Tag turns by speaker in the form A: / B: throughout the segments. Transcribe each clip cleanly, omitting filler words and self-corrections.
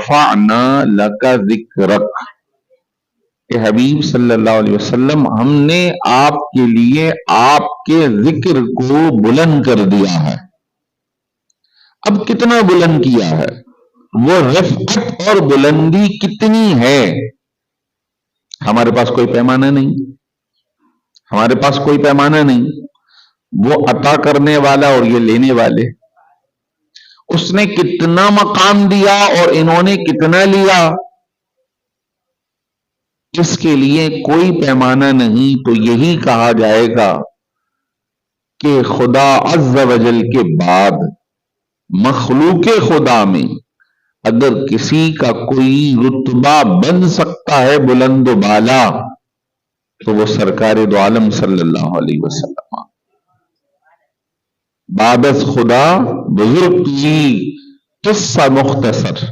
A: ورفعنا لک ذکرک، کہ حبیب صلی اللہ علیہ وسلم ہم نے آپ کے لیے آپ کے ذکر کو بلند کر دیا ہے۔ اب کتنا بلند کیا ہے، وہ رفعت اور بلندی کتنی ہے، ہمارے پاس کوئی پیمانہ نہیں، ہمارے پاس کوئی پیمانہ نہیں۔ وہ عطا کرنے والا اور یہ لینے والے، اس نے کتنا مقام دیا اور انہوں نے کتنا لیا، اس کے لیے کوئی پیمانہ نہیں۔ تو یہی کہا جائے گا کہ خدا عز و جل کے بعد مخلوق خدا میں اگر کسی کا کوئی رتبہ بن سکتا ہے بلند و بالا تو وہ سرکار دو عالم صلی اللہ علیہ وسلم۔ بعد از خدا بزرگ کی قصہ مختصر،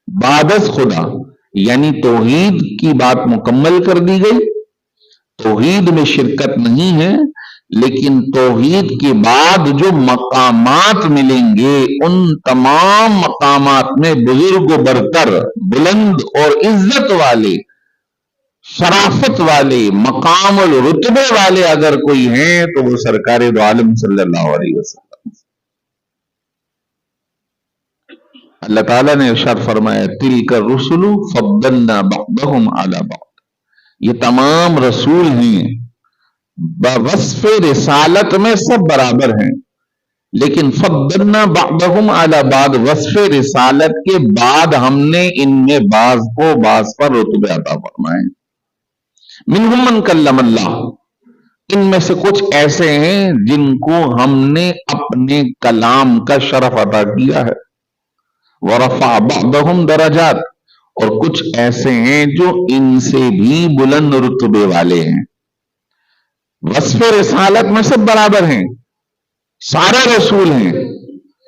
A: بعد از خدا یعنی توحید کی بات مکمل کر دی گئی، توحید میں شرکت نہیں ہے، لیکن توحید کے بعد جو مقامات ملیں گے ان تمام مقامات میں بزرگ و برتر، بلند اور عزت والے، شرافت والے، مقام الرتبے والے اگر کوئی ہیں تو وہ سرکار دو عالم صلی اللہ علیہ وسلم۔ اللہ تعالیٰ نے ارشاد فرمایا تلک الرسل فضلنا بعضهم علی بعض، یہ تمام رسول ہیں بوصف رسالت میں سب برابر ہیں، لیکن فضلنا بعضهم علی بعض، وصف رسالت کے بعد ہم نے ان میں بعض کو بعض پر رتبے عطا فرمائے۔ منہم من کلم اللہ، ان میں سے کچھ ایسے ہیں جن کو ہم نے اپنے کلام کا شرف عطا کیا ہے، ورفع بعضهم درجات، اور کچھ ایسے ہیں جو ان سے بھی بلند رتبے والے ہیں۔ وصف رسالت میں سب برابر ہیں، سارے رسول ہیں،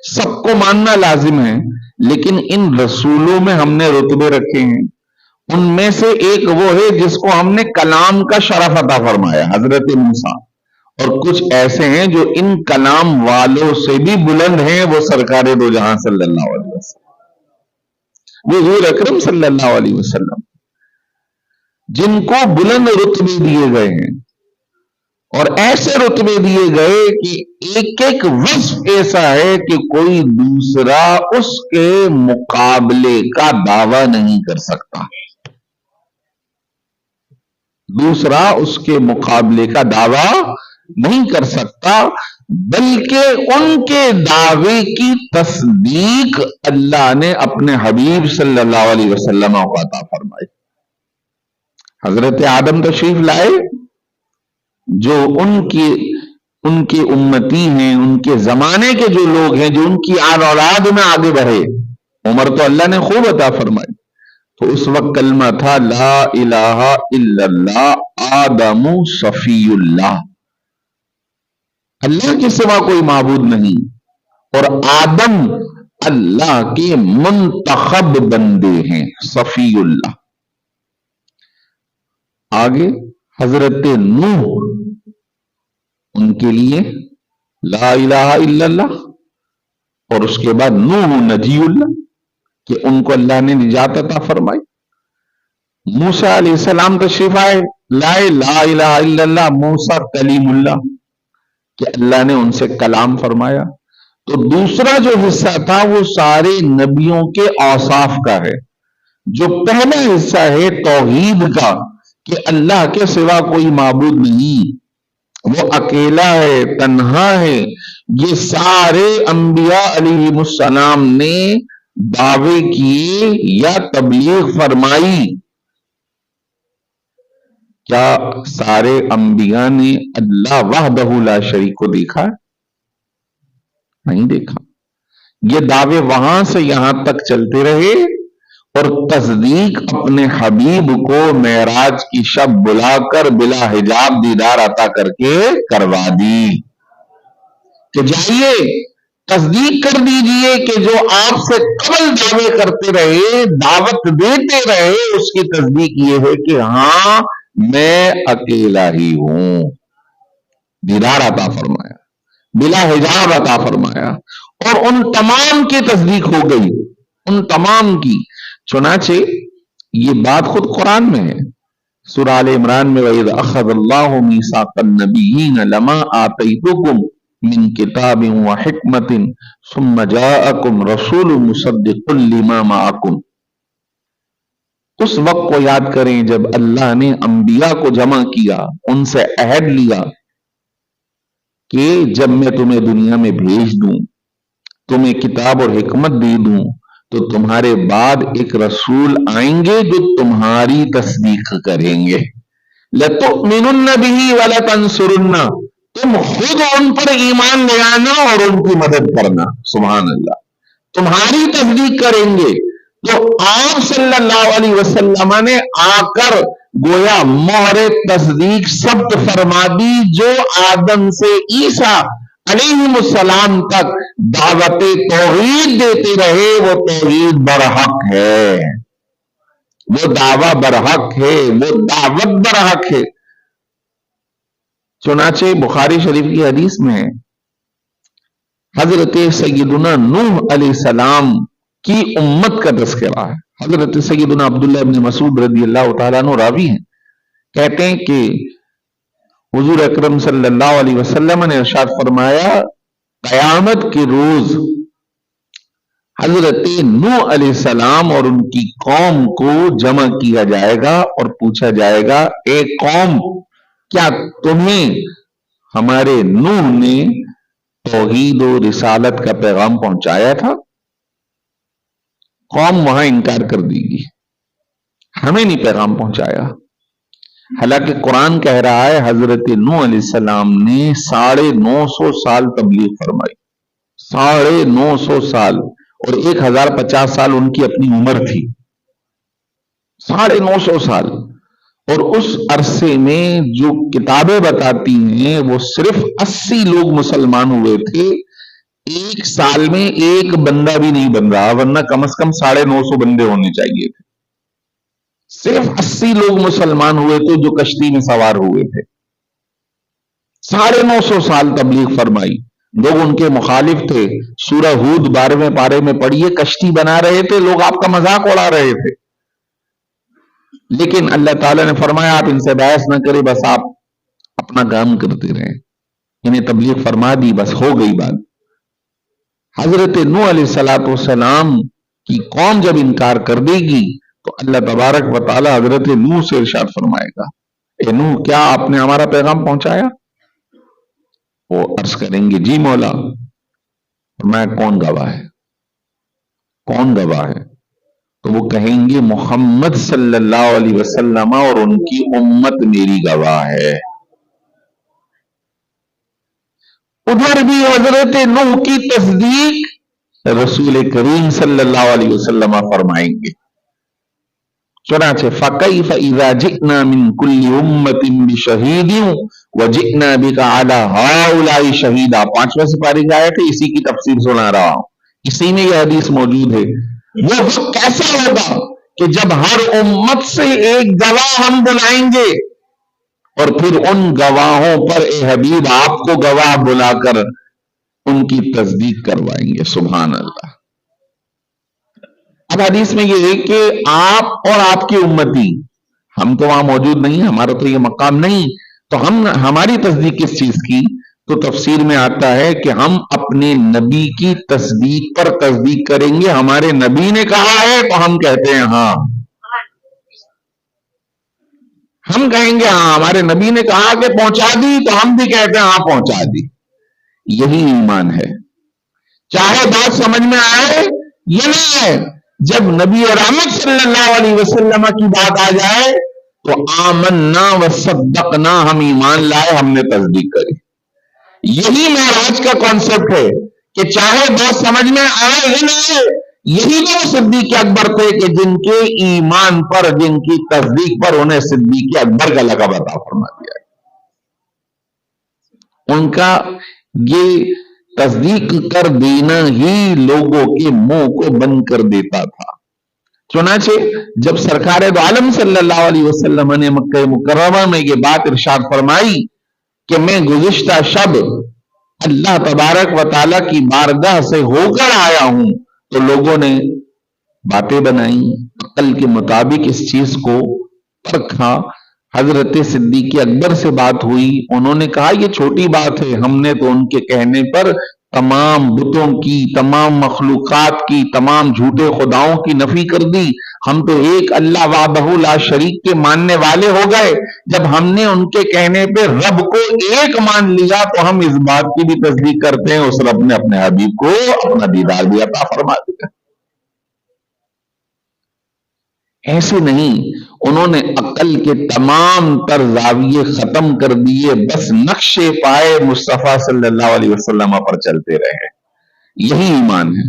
A: سب کو ماننا لازم ہے، لیکن ان رسولوں میں ہم نے رتبے رکھے ہیں۔ ان میں سے ایک وہ ہے جس کو ہم نے کلام کا شرف عطا فرمایا، حضرت موسیٰ، اور کچھ ایسے ہیں جو ان کلام والوں سے بھی بلند ہیں، وہ سرکار دو جہاں صلی اللہ علیہ وسلم، وہ حضور اکرم صلی اللہ علیہ وسلم، جن کو بلند رتبے دیے گئے ہیں، اور ایسے رتبے دیے گئے کہ ایک ایک وصف ایسا ہے کہ کوئی دوسرا اس کے مقابلے کا دعویٰ نہیں کر سکتا، دوسرا اس کے مقابلے کا دعویٰ نہیں کر سکتا، بلکہ ان کے دعوے کی تصدیق اللہ نے اپنے حبیب صلی اللہ علیہ وسلم کو عطا فرمائی۔ حضرت آدم تشریف لائے، جو ان کے امتی ہیں، ان کے زمانے کے جو لوگ ہیں، جو ان کی آل اولاد میں آگے بڑھے، عمر تو اللہ نے خوب عطا فرمائی، تو اس وقت کلمہ تھا لا الہ الا اللہ آدم صفی اللہ، اللہ کے سوا کوئی معبود نہیں، اور آدم اللہ کے منتخب بندے ہیں، صفی اللہ۔ آگے حضرت نوح، ان کے لیے لا الہ الا اللہ، اور اس کے بعد نوح نجی اللہ، کہ ان کو اللہ نے نجات عطا فرمائی۔ موسیٰ علیہ السلام تشریف لائے، لا الہ الا اللہ، موسیٰ کلیم اللہ، کہ اللہ نے ان سے کلام فرمایا۔ تو دوسرا جو حصہ تھا وہ سارے نبیوں کے اوصاف کا ہے۔ جو پہلا حصہ ہے توحید کا، کہ اللہ کے سوا کوئی معبود نہیں، وہ اکیلا ہے، تنہا ہے، یہ سارے انبیاء علیہ السلام نے دعوے کیے یا تبلیغ فرمائی۔ کیا سارے انبیاء نے اللہ وحدہ لا شریک کو دیکھا؟ نہیں دیکھا۔ یہ دعوے وہاں سے یہاں تک چلتے رہے، اور تصدیق اپنے حبیب کو معراج کی شب بلا کر بلا حجاب دیدار عطا کر کے کروا دی، کہ جائیے تصدیق کر دیجئے کہ جو آپ سے قبل دعوے کرتے رہے، دعوت دیتے رہے، اس کی تصدیق یہ ہے کہ ہاں میں اکیلا ہی ہوں۔ دیدار عطا فرمایا، بلا حجاب عطا فرمایا، اور ان تمام کی تصدیق ہو گئی، ان تمام کی۔ چنانچہ یہ بات خود قرآن میں ہے، سورہ آل عمران میں وَإِذْ أَخَذَ اللَّهُ مِيثَاقَ النَّبِيِّينَ لَمَا آتَيْتُكُم مِّن كِتَابٍ وَحِكْمَةٍ ثُمَّ جَاءَكُمْ رَسُولٌ مُصَدِّقٌ لِّمَا مَعَكُمْ۔ اس وقت کو یاد کریں جب اللہ نے انبیاء کو جمع کیا، ان سے عہد لیا کہ جب میں تمہیں دنیا میں بھیج دوں، تمہیں کتاب اور حکمت دے دوں، تو تمہارے بعد ایک رسول آئیں گے جو تمہاری تصدیق کریں گے۔ لَتُؤْمِنُنَّ بِهِ وَلَتَنْصُرُنَّ، تم خود ان پر ایمان لے آنا اور ان کی مدد کرنا۔ سبحان اللہ، تمہاری تصدیق کریں گے۔ تو آپ صلی اللہ علیہ وسلم نے آ کر گویا مہر تصدیق ثبت فرما دی، جو آدم سے عیسیٰ علیہ السلام تک دعوت توحید دیتے رہے، وہ توحید برحق ہے، وہ دعویٰ برحق ہے، وہ دعوت برحق ہے۔ چنانچہ بخاری شریف کی حدیث میں حضرت سیدنا نوح علیہ السلام کی امت کا تذکرہ ہے۔ حضرت سیدنا عبداللہ ابن مسعود رضی اللہ تعالیٰ عنہ راوی ہیں، کہتے ہیں کہ حضور اکرم صلی اللہ علیہ وسلم نے ارشاد فرمایا، قیامت کے روز حضرت نوح علیہ السلام اور ان کی قوم کو جمع کیا جائے گا اور پوچھا جائے گا، اے قوم، کیا تمہیں ہمارے نوح نے توحید و رسالت کا پیغام پہنچایا تھا؟ قوم وہاں انکار کر دی گی، ہمیں نہیں پیغام پہنچایا۔ حالانکہ قرآن کہہ رہا ہے حضرت نوح علیہ السلام نے 950 سال تبلیغ فرمائی، 950 سال، اور 1050 سال ان کی اپنی عمر تھی، 950 سال۔ اور اس عرصے میں جو کتابیں بتاتی ہیں وہ صرف 80 لوگ مسلمان ہوئے تھے، ایک سال میں ایک بندہ بھی نہیں بن رہا، ورنہ کم از کم 950 بندے ہونے چاہیے تھے۔ صرف 80 لوگ مسلمان ہوئے تھے جو کشتی میں سوار ہوئے تھے۔ 950 سال تبلیغ فرمائی، لوگ ان کے مخالف تھے۔ سورہ ہود 12ویں پارے میں پڑھیے، کشتی بنا رہے تھے، لوگ آپ کا مذاق اڑا رہے تھے، لیکن اللہ تعالیٰ نے فرمایا آپ ان سے بحث نہ کریں، بس آپ اپنا کام کرتے رہیں۔ انہیں تبلیغ فرما دی، بس ہو گئی بات۔ حضرت نوح علیہ السلام کی قوم جب انکار کر دے گی تو اللہ تبارک و تعالی حضرت نوح سے ارشاد فرمائے گا، اے نوح، کیا آپ نے ہمارا پیغام پہنچایا؟ وہ عرض کریں گے جی مولا۔ فرمایا کون گواہ ہے؟ کون گواہ ہے؟ تو وہ کہیں گے محمد صلی اللہ علیہ وسلم اور ان کی امت میری گواہ ہے۔ ادھر بھی حضرت نوح کی تصدیق رسول کریم صلی اللہ علیہ وسلم فرمائیں گے۔ چنانچہ فَكَيْفَ إِذَا جِئْنَا مِن كُلِّ أُمَّةٍ بِشَهِيدٍ وَجِئْنَا بِكَ عَلَى هَؤُلَاءِ شَهِيدًا۔ 5ویں سپارے کی آیت ہے، اسی کی تفسیر سنا رہا ہوں، اسی میں یہ حدیث موجود ہے۔ وہ وقت کیسا ہوگا کہ جب ہر امت سے ایک گواہ ہم بلائیں گے اور پھر ان گواہوں پر اے حبیب آپ کو گواہ بلا کر ان کی تصدیق کروائیں گے۔ سبحان اللہ۔ اب حدیث میں یہ ہے کہ آپ اور آپ کی امتی، ہم تو وہاں موجود نہیں، ہمارا تو یہ مقام نہیں، تو ہماری تصدیق کس چیز کی؟ تو تفسیر میں آتا ہے کہ ہم اپنے نبی کی تصدیق پر تصدیق کریں گے۔ ہمارے نبی نے کہا ہے تو ہم کہتے ہیں ہاں، ہم کہیں گے ہاں، ہمارے نبی نے کہا کہ پہنچا دی تو ہم بھی کہتے ہیں ہاں پہنچا دی۔ یہی ایمان ہے، چاہے بات سمجھ میں آئے یا نہ آئے۔ جب نبی رحمت صلی اللہ علیہ وسلم کی بات آ جائے تو آمنا وصدقنا، ہم ایمان لائے، ہم نے تصدیق کری۔ یہی معراج کا کانسیپٹ ہے کہ چاہے بات سمجھ میں آئے یا نہ آئے، یہی وہ صدیق اکبر تھے کہ جن کے ایمان پر، جن کی تصدیق پر انہیں صدیق اکبر کا لقب عطا فرما دیا۔ ان کا یہ تصدیق کر دینا ہی لوگوں کے منہ کو بند کر دیتا تھا۔ چنانچہ جب سرکار دو عالم صلی اللہ علیہ وسلم نے مکہ مکرمہ میں یہ بات ارشاد فرمائی کہ میں گزشتہ شب اللہ تبارک و تعالیٰ کی بارگاہ سے ہو کر آیا ہوں، تو لوگوں نے باتیں بنائیں، عقل کے مطابق اس چیز کو پرکھا. حضرت صدیق اکبر سے بات ہوئی، انہوں نے کہا یہ چھوٹی بات ہے، ہم نے تو ان کے کہنے پر تمام بتوں کی، تمام مخلوقات کی، تمام جھوٹے خداؤں کی نفی کر دی. ہم تو ایک اللہ وحدہ لا شریک کے ماننے والے ہو گئے. جب ہم نے ان کے کہنے پہ رب کو ایک مان لیا تو ہم اس بات کی بھی تصدیق کرتے ہیں اس رب نے اپنے حبیب کو اپنا دیدار بھی عطا فرما دیا. ایسے نہیں، انہوں نے عقل کے تمام تر زاویے ختم کر دیے، بس نقش پائے مصطفیٰ صلی اللہ علیہ وسلم پر چلتے رہے. یہی ایمان ہے،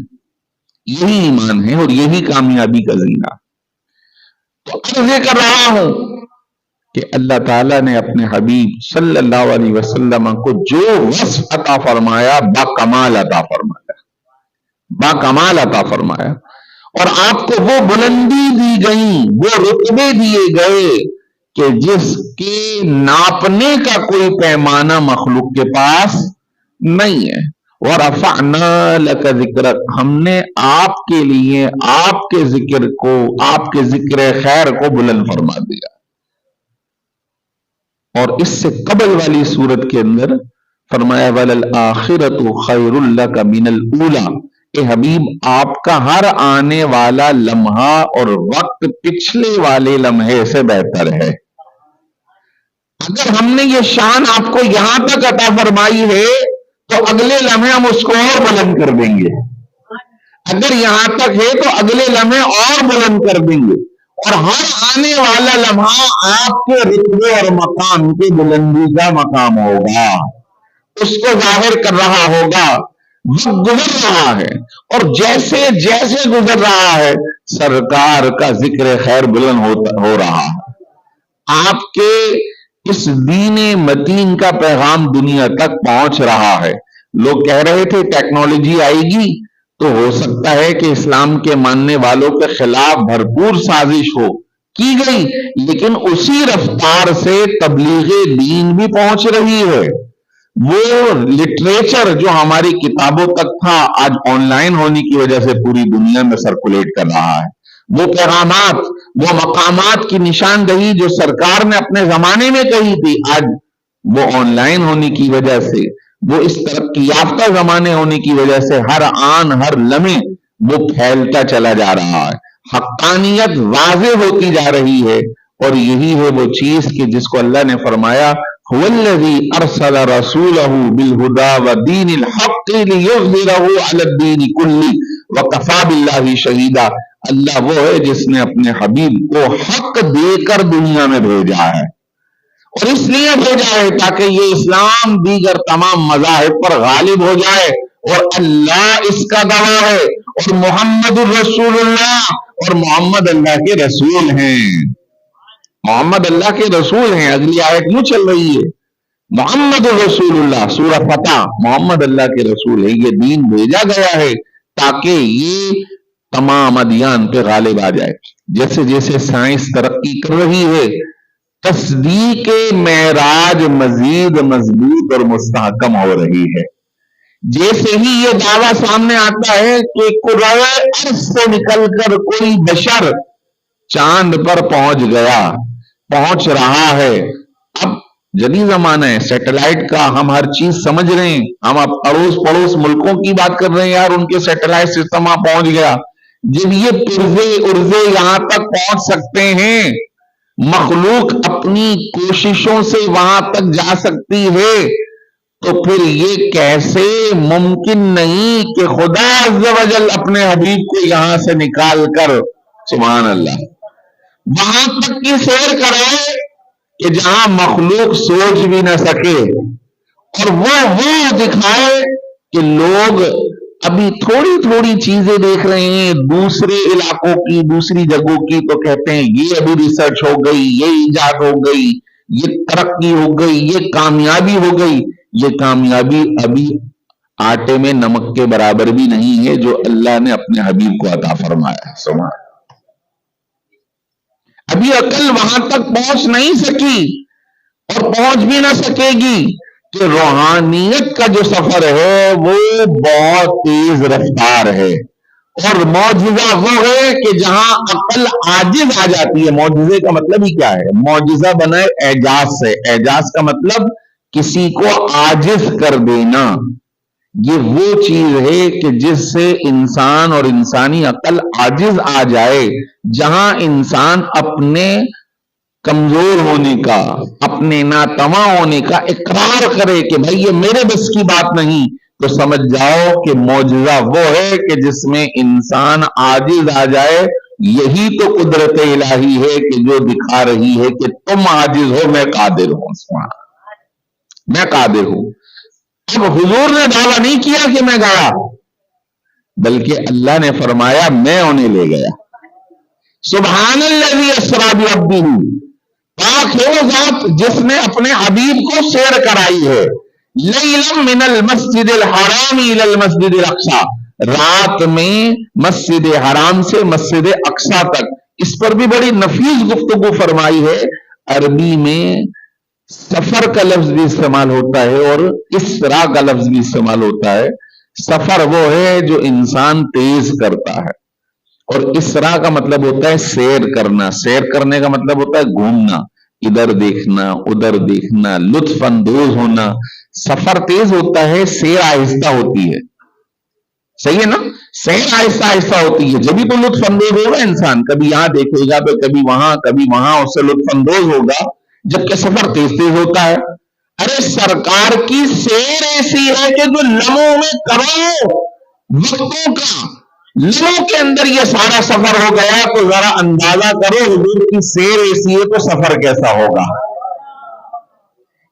A: یہی ایمان ہے اور یہی کامیابی کا زینہ. تو عرض کر رہا ہوں کہ اللہ تعالیٰ نے اپنے حبیب صلی اللہ علیہ وسلم کو جو وصف عطا فرمایا با کمال عطا فرمایا، با کمال عطا فرمایا. اور آپ کو وہ بلندی دی گئی، وہ رتبے دیے گئے کہ جس کے ناپنے کا کوئی پیمانہ مخلوق کے پاس نہیں ہے. وَرَفَعْنَا لَكَ ذِكْرَكَ، ہم نے آپ کے لیے آپ کے ذکر کو، آپ کے ذکر خیر کو بلند فرما دیا. اور اس سے قبل والی صورت کے اندر فرمایا وَلَلْآخِرَةُ خَيْرٌ لَكَ مِنَ الْأُولَى، کہ حبیب آپ کا ہر آنے والا لمحہ اور وقت پچھلے والے لمحے سے بہتر ہے. اگر ہم نے یہ شان آپ کو یہاں تک عطا فرمائی ہے تو اگلے لمحے ہم اس کو اور بلند کر دیں گے. اگر یہاں تک ہے تو اگلے لمحے اور بلند کر دیں گے. اور ہر آنے والا لمحہ آپ کے رتبے اور مقام کی بلندی کا مقام ہوگا، اس کو ظاہر کر رہا ہوگا. وقت گزر رہا ہے اور جیسے جیسے گزر رہا ہے سرکار کا ذکر خیر بلند ہو رہا ہے. آپ کے اس دین متین کا پیغام دنیا تک پہنچ رہا ہے. لوگ کہہ رہے تھے ٹیکنالوجی آئے گی تو ہو سکتا ہے کہ اسلام کے ماننے والوں کے خلاف بھرپور سازش ہو، کی گئی، لیکن اسی رفتار سے تبلیغ دین بھی پہنچ رہی ہے. وہ لٹریچر جو ہماری کتابوں تک تھا آج آن لائن ہونے کی وجہ سے پوری دنیا میں سرکولیٹ کر رہا ہے. وہ پیغامات، وہ مقامات کی نشاندہی جو سرکار نے اپنے زمانے میں کہی تھی، آج وہ آن لائن ہونے کی وجہ سے، وہ اس ترقی یافتہ زمانے ہونے کی وجہ سے ہر آن ہر لمحے وہ پھیلتا چلا جا رہا ہے. حقانیت واضح ہوتی جا رہی ہے. اور یہی ہے وہ چیز کہ جس کو اللہ نے فرمایا هو الذي ارسل رسوله بالهدى ودين الحق ليظهره على الدين كله وكفى بالله شهيدا. اللہ وہ ہے جس نے اپنے حبیب کو حق دے کر دنیا میں بھیجا ہے، اور اس لیے بھیجا ہے تاکہ یہ اسلام دیگر تمام مذاہب پر غالب ہو جائے. اور اللہ اس کا گواہ ہے، اور محمد الرسول اللہ، اور محمد اللہ کے رسول ہیں. محمد اللہ کے رسول ہیں. اگلی آیت یوں چل رہی ہے محمد الرسول اللہ، سورہ فتح، محمد اللہ کے رسول ہے. یہ دین بھیجا گیا ہے تاکہ یہ تمام ادیان پہ غالب آ جائے. جیسے جیسے سائنس ترقی کر رہی ہے تصدیق معراج مزید مضبوط اور مستحکم ہو رہی ہے. جیسے ہی یہ دعویٰ سامنے آتا ہے کہ کرۂ ارض سے نکل کر کوئی بشر چاند پر پہنچ گیا، پہنچ رہا ہے. اب جدید زمانہ ہے سیٹلائٹ کا، ہم ہر چیز سمجھ رہے ہیں. ہم اب اڑوس پڑوس ملکوں کی بات کر رہے ہیں، یار ان کے سیٹلائٹ سسٹم وہاں پہنچ گیا. جب یہ پرزے ارزے یہاں تک پہنچ سکتے ہیں، مخلوق اپنی کوششوں سے وہاں تک جا سکتی ہے، تو پھر یہ کیسے ممکن نہیں کہ خدا عز و جل اپنے حبیب کو یہاں سے نکال کر سبحان اللہ وہاں تک کی سیر کرائے کہ جہاں مخلوق سوچ بھی نہ سکے، اور وہ دکھائے کہ لوگ ابھی تھوڑی تھوڑی چیزیں دیکھ رہے ہیں دوسرے علاقوں کی، دوسری جگہوں کی، تو کہتے ہیں یہ ابھی ریسرچ ہو گئی، یہ ایجاد ہو گئی، یہ ترقی ہو گئی، یہ کامیابی ہو گئی. یہ کامیابی ابھی آٹے میں نمک کے برابر بھی نہیں ہے جو اللہ نے اپنے حبیب کو عطا فرمایا. سبحان، ابھی عقل وہاں تک پہنچ نہیں سکی اور پہنچ بھی نہ سکے گی کہ روحانیت کا جو سفر ہے وہ بہت تیز رفتار ہے. اور معجزہ وہ ہے کہ جہاں عقل عاجز آ جاتی ہے. معجزے کا مطلب ہی کیا ہے؟ معجزہ بنا ہے اعجاز سے. اعجاز کا مطلب کسی کو عاجز کر دینا. یہ وہ چیز ہے کہ جس سے انسان اور انسانی عقل عاجز آ جائے. جہاں انسان اپنے کمزور ہونے کا، اپنے ناتواں ہونے کا اقرار کرے کہ بھائی یہ میرے بس کی بات نہیں، تو سمجھ جاؤ کہ معجزہ وہ ہے کہ جس میں انسان عاجز آ جائے. یہی تو قدرت الہی ہے کہ جو دکھا رہی ہے کہ تم عاجز ہو، میں قادر ہوں. میں قادر ہوں. اب حضور نے دعویٰ نہیں کیا کہ میں گیا، بلکہ اللہ نے فرمایا میں انہیں لے گیا. سبحان الذی اسری بعبدہ، پاک ہے وہ ذات جس نے اپنے حبیب کو سیر کرائی ہے. لیلا من المسجد الحرام الی المسجد الاقصی، رات میں مسجد حرام سے مسجد اقصی تک. اس پر بھی بڑی نفیس گفتگو فرمائی ہے. عربی میں سفر کا لفظ بھی استعمال ہوتا ہے اور اسرا کا لفظ بھی استعمال ہوتا ہے. سفر وہ ہے جو انسان تیز کرتا ہے، اور اسرا کا مطلب ہوتا ہے سیر کرنا. سیر کرنے کا مطلب ہوتا ہے گھومنا، ادھر دیکھنا ادھر دیکھنا، لطف اندوز ہونا. سفر تیز ہوتا ہے، سیر آہستہ ہوتی ہے. صحیح ہے نا؟ سیر آہستہ آہستہ ہوتی ہے، جبھی تو لطف اندوز ہوگا انسان. کبھی یہاں دیکھے گا تو کبھی وہاں اس سے لطف اندوز ہوگا، جبکہ سفر تیز تیز ہوتا ہے. ارے سرکار کی سیر ایسی ہے کہ جو لمحوں میں کروڑوں وقتوں کا، لمحوں کے اندر یہ سارا سفر ہو گیا. تو ذرا اندازہ کرو حضور کی سیر ایسی ہے تو سفر کیسا ہوگا.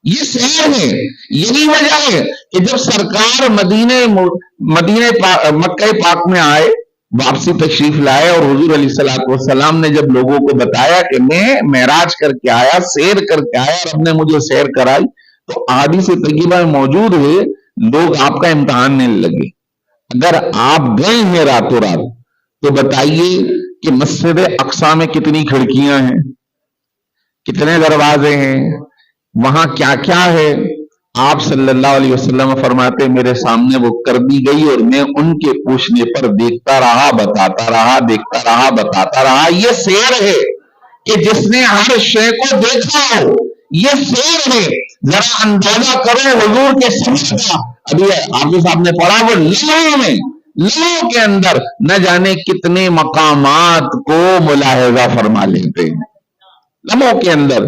A: یہ سیر ہے. یہی وجہ ہے کہ جب سرکار مکہ پاک میں آئے، واپسی تشریف لائے، اور حضور علیہ الصلوۃ والسلام نے جب لوگوں کو بتایا کہ میں معراج کر کے آیا، سیر کر کے آیا، رب نے مجھے سیر کرائی، تو احادیث طیبہ میں موجود ہے لوگ آپ کا امتحان لینے لگے. اگر آپ گئے ہیں راتوں رات تو بتائیے کہ مسجد اقصی میں کتنی کھڑکیاں ہیں، کتنے دروازے ہیں، وہاں کیا کیا ہے. آپ صلی اللہ علیہ وسلم فرماتے میرے سامنے وہ کر دی گئی اور میں ان کے پوچھنے پر دیکھتا رہا، بتاتا رہا، دیکھتا رہا، بتاتا رہا. یہ سیر ہے کہ جس نے ہر شے کو دیکھا ہو. یہ سیر ہے. ذرا اندازہ کرو حضور کے سفر کا. ابھی حافظ صاحب نے پڑھا وہ لمحوں کے اندر نہ جانے کتنے مقامات کو ملاحظہ فرما لیتے ہیں. لمحوں کے اندر.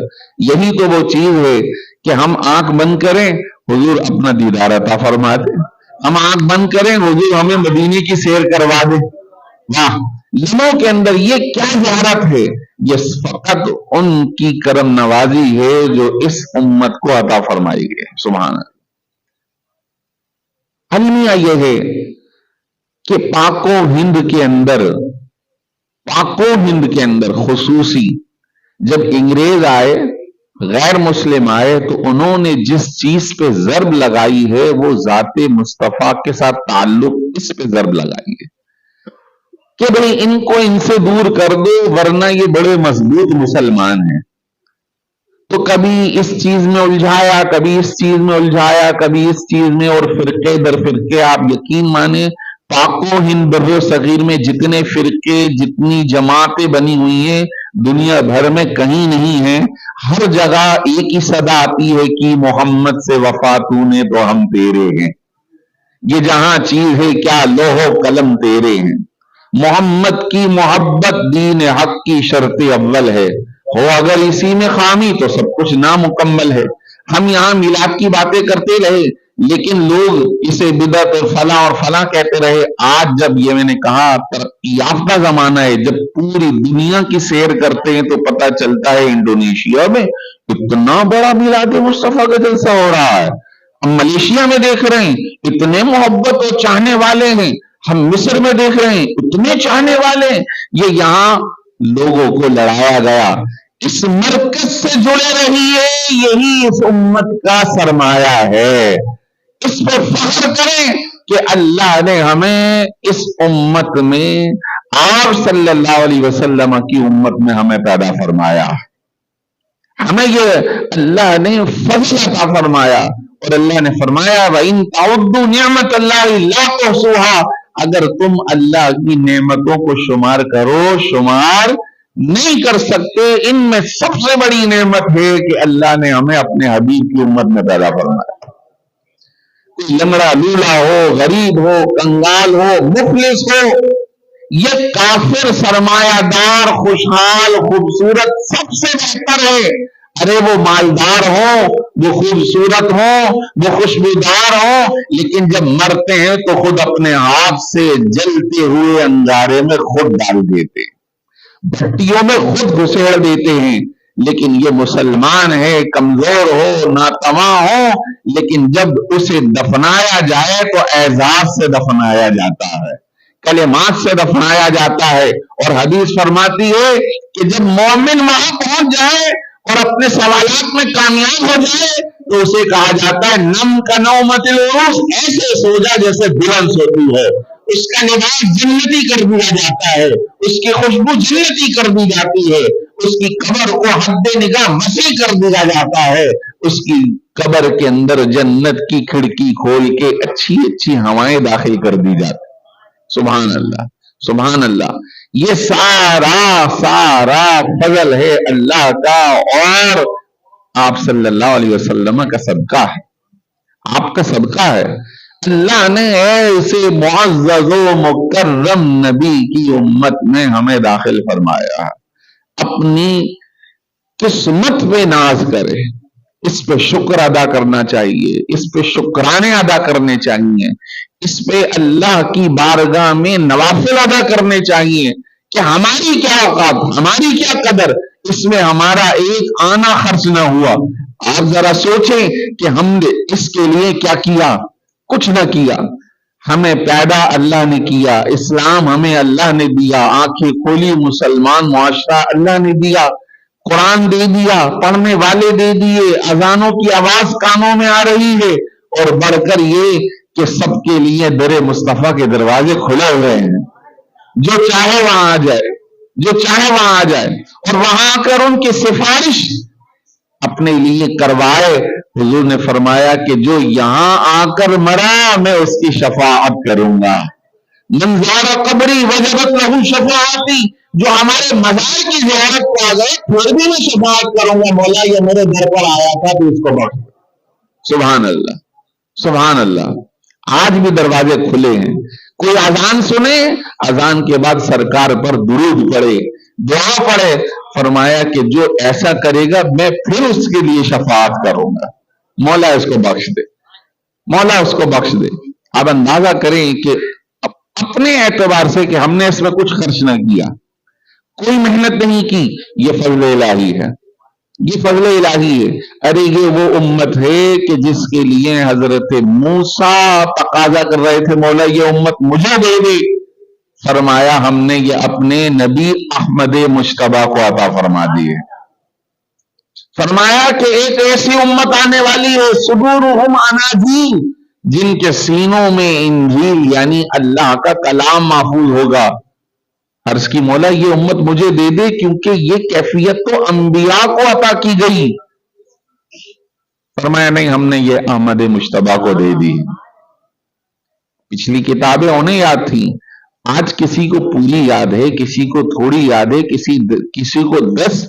A: یہی تو وہ چیز ہے کہ ہم آنکھ بند کریں حضور اپنا دیدار عطا فرما دے. ہم آنکھ بند کریں حضور ہمیں مدینے کی سیر کروا دے. واہ، لمحوں کے اندر یہ کیا زیارت ہے. یہ فقط ان کی کرم نوازی ہے جو اس امت کو عطا فرمائی گئی. سبحان اللہ. المیہ یہ ہے کہ پاک و ہند کے اندر خصوصی جب انگریز آئے، غیر مسلم آئے، تو انہوں نے جس چیز پہ ضرب لگائی ہے وہ ذات مصطفیٰ کے ساتھ تعلق، اس پہ ضرب لگائی ہے کہ بھئی ان کو ان سے دور کر دو ورنہ یہ بڑے مضبوط مسلمان ہیں. تو کبھی اس چیز میں الجھایا، کبھی اس چیز میں الجھایا، کبھی اس چیز میں، اور فرقے در فرقے. آپ یقین مانے پاک و ہند بر صغیر میں جتنے فرقے، جتنی جماعتیں بنی ہوئی ہیں دنیا بھر میں کہیں نہیں ہیں. ہر جگہ ایک ہی صدا آتی ہے کہ محمد سے وفا تو نے تو ہم تیرے ہیں. یہ جہاں چیز ہے کیا لوح و قلم تیرے ہیں. محمد کی محبت دین حق کی شرط اول ہے، ہو اگر اسی میں خامی تو سب کچھ نامکمل ہے. ہم یہاں میلاد کی باتیں کرتے رہے لیکن لوگ اسے بدعت اور فلاں کہتے رہے. آج جب یہ میں نے کہا ترقی یافتہ زمانہ ہے، جب پوری دنیا کی سیر کرتے ہیں تو پتہ چلتا ہے انڈونیشیا میں اتنا بڑا میلاد مصطفیٰ کا جلسہ ہو رہا ہے. ہم ملیشیا میں دیکھ رہے ہیں اتنے محبت اور چاہنے والے ہیں. ہم مصر میں دیکھ رہے ہیں اتنے چاہنے والے ہیں. یہ یہاں لوگوں کو لڑایا گیا. اس مرکز سے جڑے رہیے، یہی اس امت کا سرمایہ ہے. اس پر فخر کریں کہ اللہ نے ہمیں اس امت میں، آپ صلی اللہ علیہ وسلم کی امت میں ہمیں پیدا فرمایا. ہمیں یہ اللہ نے فضل عطا فرمایا. اور اللہ نے فرمایا وَإِن تَعُدُّوا نِعْمَتَ اللَّهِ لَا تُحْصُوهَا، اگر تم اللہ کی نعمتوں کو شمار کرو شمار نہیں کر سکتے. ان میں سب سے بڑی نعمت ہے کہ اللہ نے ہمیں اپنے حبیب کی امت میں پیدا فرمایا. کوئی لنگڑا لولا ہو، غریب ہو، کنگال ہو، مفلس ہو، یہ کافر سرمایہ دار خوشحال خوبصورت سب سے بہتر ہے. ارے وہ مالدار ہوں، وہ خوبصورت ہوں، وہ خوشبودار ہوں، لیکن جب مرتے ہیں تو خود اپنے ہاتھ سے جلتے ہوئے انگارے میں خود ڈال دیتے، بھٹیوں میں خود گھسیڑ دیتے ہیں. لیکن یہ مسلمان ہے، کمزور ہو، ناتواں ہو، لیکن جب اسے دفنایا جائے تو اعزاز سے دفنایا جاتا ہے، کلمات سے دفنایا جاتا ہے. اور حدیث فرماتی ہے کہ جب مومن وہاں پہنچ جائے اور اپنے سوالات میں کامیاب ہو جائے تو اسے کہا جاتا ہے نم کا نومت العروس، ایسے سو جا جیسے دلہن سوتی ہے. اس کا لباس جنتی کر دیا جاتا ہے، اس کی خوشبو جنتی کر دی جاتی ہے، اس کی قبر کو حد نگاہ وسیع کر دیا جاتا ہے، اس کی قبر کے اندر جنت کی کھڑکی کھول کے اچھی اچھی ہوائیں داخل کر دی جاتی. سبحان اللہ، سبحان اللہ. یہ سارا فضل ہے اللہ کا اور آپ صلی اللہ علیہ وسلم کا صدقہ ہے، آپ کا صدقہ ہے. اللہ نے ایسے معزز و مکرم نبی کی امت میں ہمیں داخل فرمایا ہے. اپنی قسمت پہ ناز کرے، اس پہ شکر ادا کرنا چاہیے، اس پہ شکرانے ادا کرنے چاہیے، اس پہ اللہ کی بارگاہ میں نوافل ادا کرنے چاہیے کہ ہماری کیا اوقات، ہماری کیا قدر، اس میں ہمارا ایک آنا خرچ نہ ہوا. آپ ذرا سوچیں کہ ہم نے اس کے لیے کیا کیا، کچھ نہ کیا. ہمیں پیدا اللہ نے کیا، اسلام ہمیں اللہ نے دیا، آنکھیں کھولی مسلمان معاشرہ اللہ نے دیا، قرآن دے دیا، پڑھنے والے دے دیے، اذانوں کی آواز کانوں میں آ رہی ہے، اور بڑھ کر یہ کہ سب کے لیے در مصطفیٰ کے دروازے کھلے ہوئے ہیں. جو چاہے وہاں آ جائے، جو چاہے وہاں آ جائے اور وہاں آ کر ان کی سفارش اپنے لیے کروائے. حضور نے فرمایا کہ جو یہاں آ کر مرا میں اس کی شفاعت کروں گا. من زار قبری وجبت لہو شفاعتی، جو ہمارے مزار کی زیارت پہ آ گئے پھر بھی میں شفاعت کروں گا، مولا یہ میرے گھر پر آیا تھا تو اس کو بخش. سبحان اللہ، سبحان اللہ. آج بھی دروازے کھلے ہیں. کوئی اذان سنے، اذان کے بعد سرکار پر درود پڑے، دعا پڑے. فرمایا کہ جو ایسا کرے گا میں پھر اس کے لیے شفاعت کروں گا، مولا اس کو بخش دے، مولا اس کو بخش دے. آپ اندازہ کریں کہ اپنے اعتبار سے کہ ہم نے اس میں کچھ خرچ نہ کیا، کوئی محنت نہیں کی، یہ فضل الہی ہے، یہ فضل الہی ہے. ارے یہ وہ امت ہے کہ جس کے لیے حضرت موسیٰ تقاضا کر رہے تھے مولا یہ امت مجھے دے دے. فرمایا ہم نے یہ اپنے نبی احمد مجتبیٰ کو عطا فرما دی ہے. فرمایا کہ ایک ایسی امت آنے والی ہے صدورہم اناجیل، جن کے سینوں میں انجیل یعنی اللہ کا کلام محفوظ ہوگا. عرض کی مولا یہ امت مجھے دے دے کیونکہ یہ کیفیت تو انبیاء کو عطا کی گئی. فرمایا نہیں، ہم نے یہ احمد مجتبیٰ کو دے دی. پچھلی کتابیں انہیں یاد تھیں، آج کسی کو پوری یاد ہے، کسی کو تھوڑی یاد ہے، کسی کو 10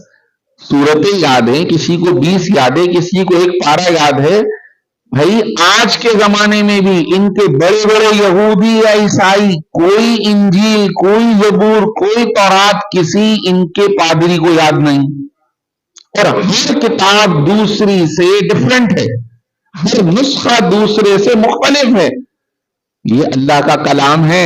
A: سورتیں یاد ہیں، کسی کو 20 یاد ہے، کسی کو ایک پارہ یاد ہے. بھائی آج کے زمانے میں بھی ان کے بڑے بڑے یہودی یا عیسائی کوئی انجیل، کوئی زبور، کوئی تورات کسی ان کے پادری کو یاد نہیں. اور ہر کتاب دوسری سے ڈیفرنٹ ہے، ہر نسخہ دوسرے سے مختلف ہے. یہ اللہ کا کلام ہے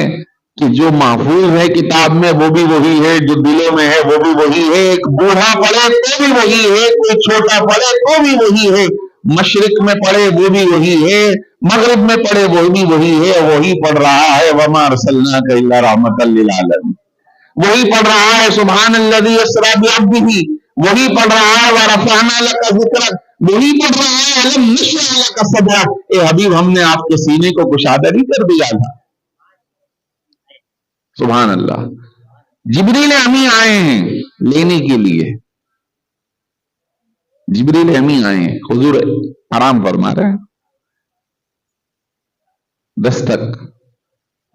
A: کہ جو محفوظ ہے کتاب میں وہ بھی وہی ہے، جو دلوں میں ہے وہ بھی وہی ہے. ایک بوڑھا پڑھے تو بھی وہی ہے، کوئی چھوٹا پڑھے تو بھی وہی ہے، مشرق میں پڑھے وہ بھی وہی ہے، مغرب میں پڑھے وہ بھی وہی ہے. وہی پڑھ رہا ہے وما ارسلناک الا رحمۃ للعالمین، وہی پڑھ رہا ہے سبحان الذی اسری بعبدہ، وہی پڑھ رہا ہے ورفعنا لک ذکرک، وہی پڑھ رہا ہے الم نشرح لک صدرک. اے حبیب ہم نے آپ کے سینے کو کشادہ نہیں کر دیا تھا. سبحان اللہ. جبریل امی آئے ہیں لینے کے لیے، جبریل امی آئے ہیں، حضور آرام فرما رہے ہیں. دستک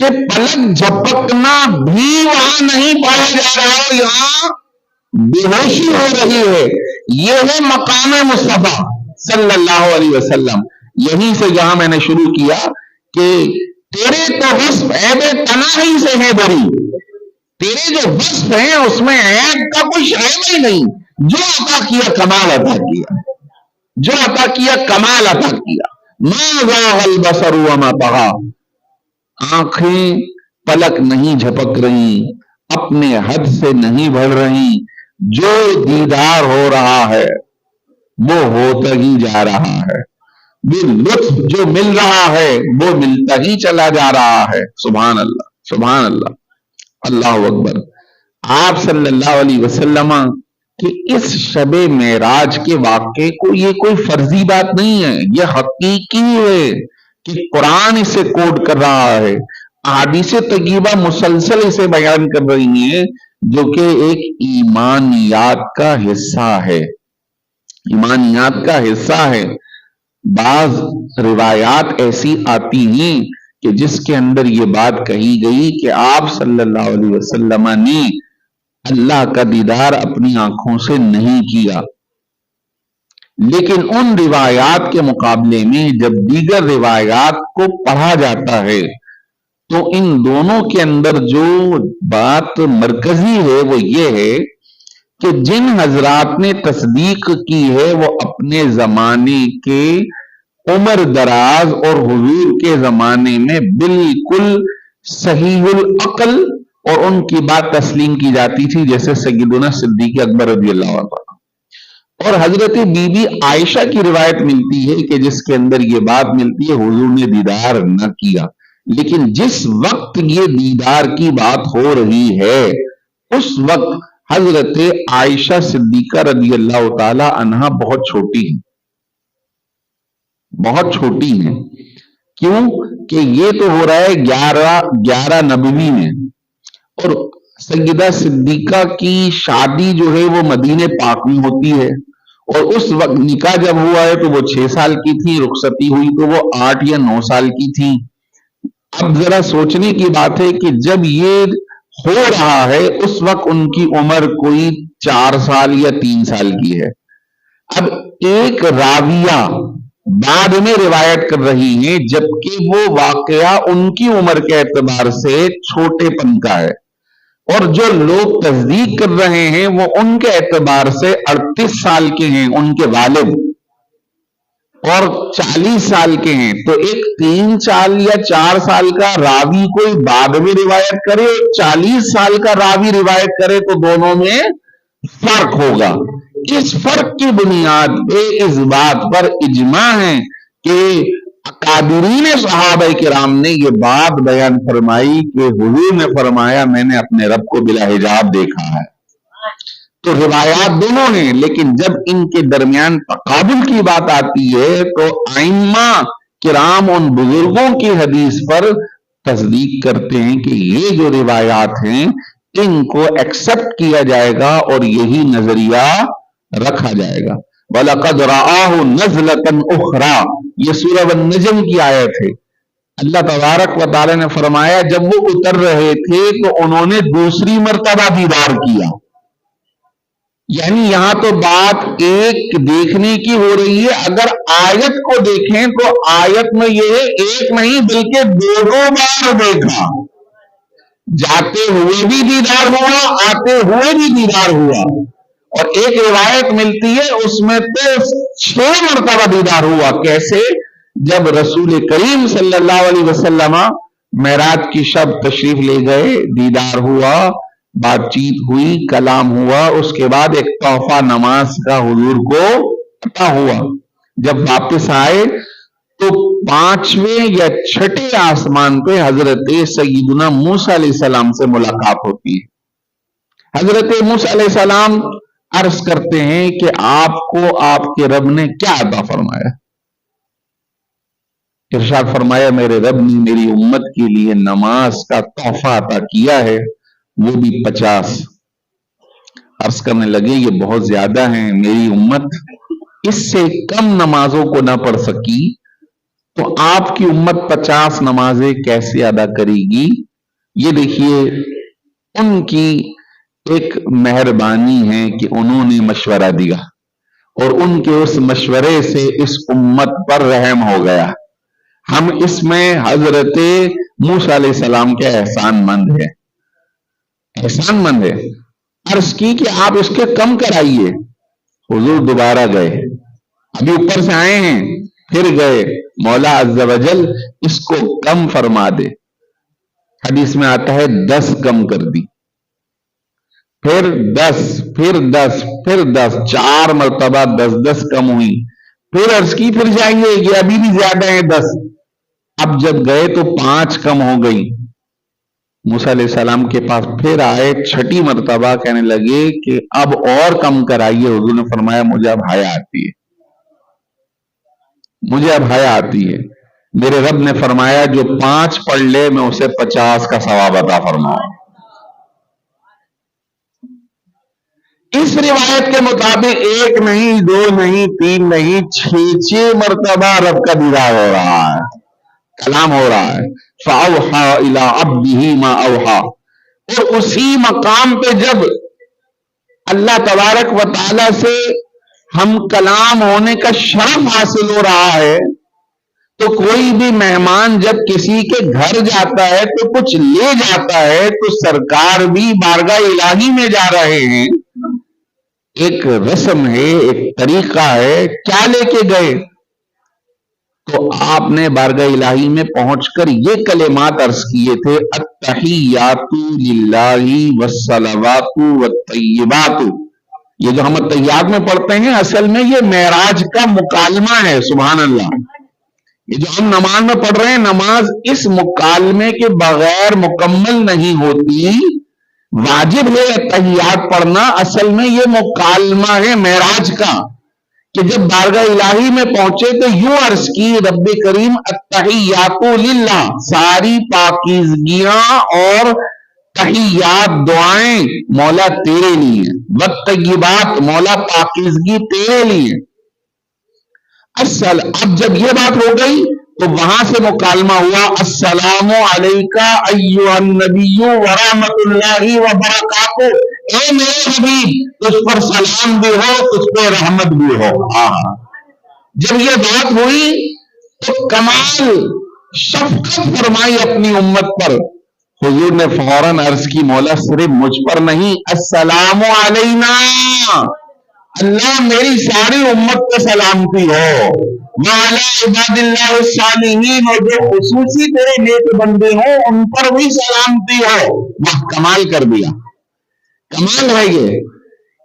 A: کہ پلک جھپکنا بھی وہاں نہیں پایا جا رہا ہے، یہاں بے ہوشی ہو رہی ہے. یہ ہے مقام مصطفیٰ صلی اللہ علیہ وسلم. یہیں سے جہاں میں نے شروع کیا کہ تیرے تو وصف عیب تناہی سے ہے بری، تیرے جو وصف ہیں اس میں عیب کا کوئی شائع ہی نہیں. جو عطا کیا کمال عطا کیا، جو عطا کیا کمال عطا کیا. ما زاغ البصر وما طغى، آنکھیں پلک نہیں جھپک رہی، اپنے حد سے نہیں بڑھ رہی. جو دیدار ہو رہا ہے وہ ہوتا ہی جا رہا ہے، وہ لطف جو مل رہا ہے وہ ملتا ہی چلا جا رہا ہے. سبحان اللہ، سبحان اللہ، اللہ اکبر. آپ صلی اللہ علیہ وسلم کہ اس شب معراج کے واقعے کو یہ کوئی فرضی بات نہیں ہے، یہ حقیقی ہے کہ قرآن اسے کوٹ کر رہا ہے، احادیث طیبہ مسلسل اسے بیان کر رہی ہیں، جو کہ ایک ایمانیات کا حصہ ہے، ایمانیات کا حصہ ہے. بعض روایات ایسی آتی ہیں کہ جس کے اندر یہ بات کہی گئی کہ آپ صلی اللہ علیہ وسلم نے اللہ کا دیدار اپنی آنکھوں سے نہیں کیا، لیکن ان روایات کے مقابلے میں جب دیگر روایات کو پڑھا جاتا ہے تو ان دونوں کے اندر جو بات مرکزی ہے وہ یہ ہے کہ جن حضرات نے تصدیق کی ہے وہ اپنے زمانے کے عمر دراز اور حضور کے زمانے میں بالکل صحیح العقل اور ان کی بات تسلیم کی جاتی تھی، جیسے سیدنا صدیق اکبر رضی اللہ عنہ. اور حضرت بی بی عائشہ کی روایت ملتی ہے کہ جس کے اندر یہ بات ملتی ہے حضور نے دیدار نہ کیا، لیکن جس وقت یہ دیدار کی بات ہو رہی ہے اس وقت حضرت عائشہ صدیقہ رضی اللہ تعالی عنہا بہت چھوٹی ہیں، بہت چھوٹی ہیں. کیوں کہ یہ تو ہو رہا ہے 11 نبوی میں، اور سیدہ صدیقہ کی شادی جو ہے وہ مدینہ پاک میں ہوتی ہے، اور اس وقت نکاح جب ہوا ہے تو وہ 6 سال کی تھی، رخصتی ہوئی تو وہ 8 یا 9 سال کی تھی. اب ذرا سوچنے کی بات ہے کہ جب یہ ہو رہا ہے اس وقت ان کی عمر کوئی 4 سال یا 3 سال کی ہے. اب ایک راویہ بعد میں روایت کر رہی ہیں جبکہ وہ واقعہ ان کی عمر کے اعتبار سے چھوٹے پن کا ہے، اور جو لوگ تصدیق کر رہے ہیں وہ ان کے اعتبار سے 38 سال کے ہیں ان کے والد، اور 40 سال کے ہیں. تو ایک 3 سال یا 4 سال کا راوی کوئی بعد میں روایت کرے، 40 سال کا راوی روایت کرے تو دونوں میں فرق ہوگا. اس فرق کی بنیاد پہ اس بات پر اجماع ہے کہ اکابرین صحابہ کرام نے یہ بات بیان فرمائی کہ حضور نے فرمایا میں نے اپنے رب کو بلا حجاب دیکھا ہے. تو روایات دونوں ہیں، لیکن جب ان کے درمیان تقابل کی بات آتی ہے تو ائمہ کرام ان بزرگوں کی حدیث پر تصدیق کرتے ہیں کہ یہ جو روایات ہیں ان کو ایکسپٹ کیا جائے گا اور یہی نظریہ رکھا جائے گا. وَلَقَدْ رَآهُ نَزْلَةً أُخْرَى، یہ سورہ النجم کی آیت ہے. اللہ تبارک و تعالی نے فرمایا جب وہ اتر رہے تھے تو انہوں نے دوسری مرتبہ دیدار کیا. یعنی یہاں تو بات ایک دیکھنے کی ہو رہی ہے. اگر آیت کو دیکھیں تو آیت میں یہ ہے ایک نہیں بلکہ 2 بار دیکھا، جاتے ہوئے بھی دیدار ہوا، آتے ہوئے بھی دیدار ہوا. اور ایک روایت ملتی ہے اس میں تو 6 مرتبہ دیدار ہوا. کیسے؟ جب رسول کریم صلی اللہ علیہ وسلم معراج کی شب تشریف لے گئے، دیدار ہوا، بات چیت ہوئی، کلام ہوا، اس کے بعد ایک تحفہ نماز کا حضور کو عطا ہوا. جب واپس آئے تو 5ویں یا 6ٹھے آسمان پہ حضرت سیدنا موسیٰ علیہ السلام سے ملاقات ہوتی ہے. حضرت موسیٰ علیہ السلام عرض کرتے ہیں کہ آپ کو آپ کے رب نے کیا عطا فرمایا؟ ارشاد فرمایا میرے رب نے میری امت کے لیے نماز کا تحفہ عطا کیا ہے، وہ بھی 50. عرض کرنے لگے یہ بہت زیادہ ہیں، میری امت اس سے کم نمازوں کو نہ پڑھ سکی تو آپ کی امت 50 نمازیں کیسے ادا کرے گی؟ یہ دیکھیے ان کی ایک مہربانی ہے کہ انہوں نے مشورہ دیا اور ان کے اس مشورے سے اس امت پر رحم ہو گیا. ہم اس میں حضرت موسیٰ علیہ السلام کے احسان مند ہے. عرض کی کہ آپ اس کے کم کرائیے. حضور دوبارہ گئے، ابھی اوپر سے آئے ہیں، پھر گئے، مولا عز و جل اس کو کم فرما دے. حدیث میں آتا ہے 10 کم کر دی، پھر 10، پھر 10، پھر 10، 4 مرتبہ 10 کم ہوئی. پھر عرض کی پھر جائیے، یہ ابھی بھی زیادہ ہے 10. اب جب گئے تو 5 کم ہو گئی. موسیٰ علیہ السلام کے پاس پھر آئے، 6ٹھی مرتبہ کہنے لگے کہ اب اور کم کرائیے. حضور نے فرمایا مجھے اب حیا آتی ہے. میرے رب نے فرمایا جو 5 پڑھ لے میں اسے 50 کا ثواب عطا فرماؤں. اس روایت کے مطابق 1 نہیں، 2 نہیں، 3 نہیں، 6 مرتبہ رب کا دیدار ہو رہا ہے، کلام ہو رہا ہے. فَأَوْحَى إِلَىٰ عَبْدِهِ مَا أَوْحَى. اور اسی مقام پہ جب اللہ تبارک و تعالی سے ہم کلام ہونے کا شرف حاصل ہو رہا ہے تو کوئی بھی مہمان جب کسی کے گھر جاتا ہے تو کچھ لے جاتا ہے تو سرکار بھی بارگاہ الہی میں جا رہے ہیں. ایک رسم ہے، ایک طریقہ ہے. کیا لے کے گئے؟ تو آپ نے بارگاہ الہی میں پہنچ کر یہ کلمات عرض کیے تھے: التحیات للہ والصلوات والطیبات. یہ جو ہم التحیات میں پڑھتے ہیں اصل میں یہ معراج کا مکالمہ ہے. سبحان اللہ. یہ جو ہم نماز میں پڑھ رہے ہیں، نماز اس مکالمے کے بغیر مکمل نہیں ہوتی. واجب ہے التحیات پڑھنا. اصل میں یہ مکالمہ ہے معراج کا کہ جب بارگاہ الہی میں پہنچے تو یوں عرض کی: رب کریم التحیات للہ، ساری پاکیزگیاں اور تحیات دعائیں مولا تیرے لیے، والطیبات مولا پاکیزگی تیرے لیے. اب جب یہ بات ہو گئی تو وہاں سے مکالمہ ہوا: السلام علیکہ ایھا النبی ورحمۃ اللہ وبرکاتہ. اے میرے حبیب، تجھ پر سلام بھی ہو، تجھ پہ رحمت بھی ہو. جب یہ بات ہوئی تو کمال شفقت فرمائی اپنی امت پر. حضور نے فوراً عرض کی: مولا صرف مجھ پر نہیں، السلام علینا، اللہ میری ساری امت پہ سلامتی ہو. وعلی عباد اللہ الصالحین، اور جو خصوصی تیرے نیک بندے ہوں ان پر بھی سلامتی ہو. وہ کمال کر دیا. کمال ہے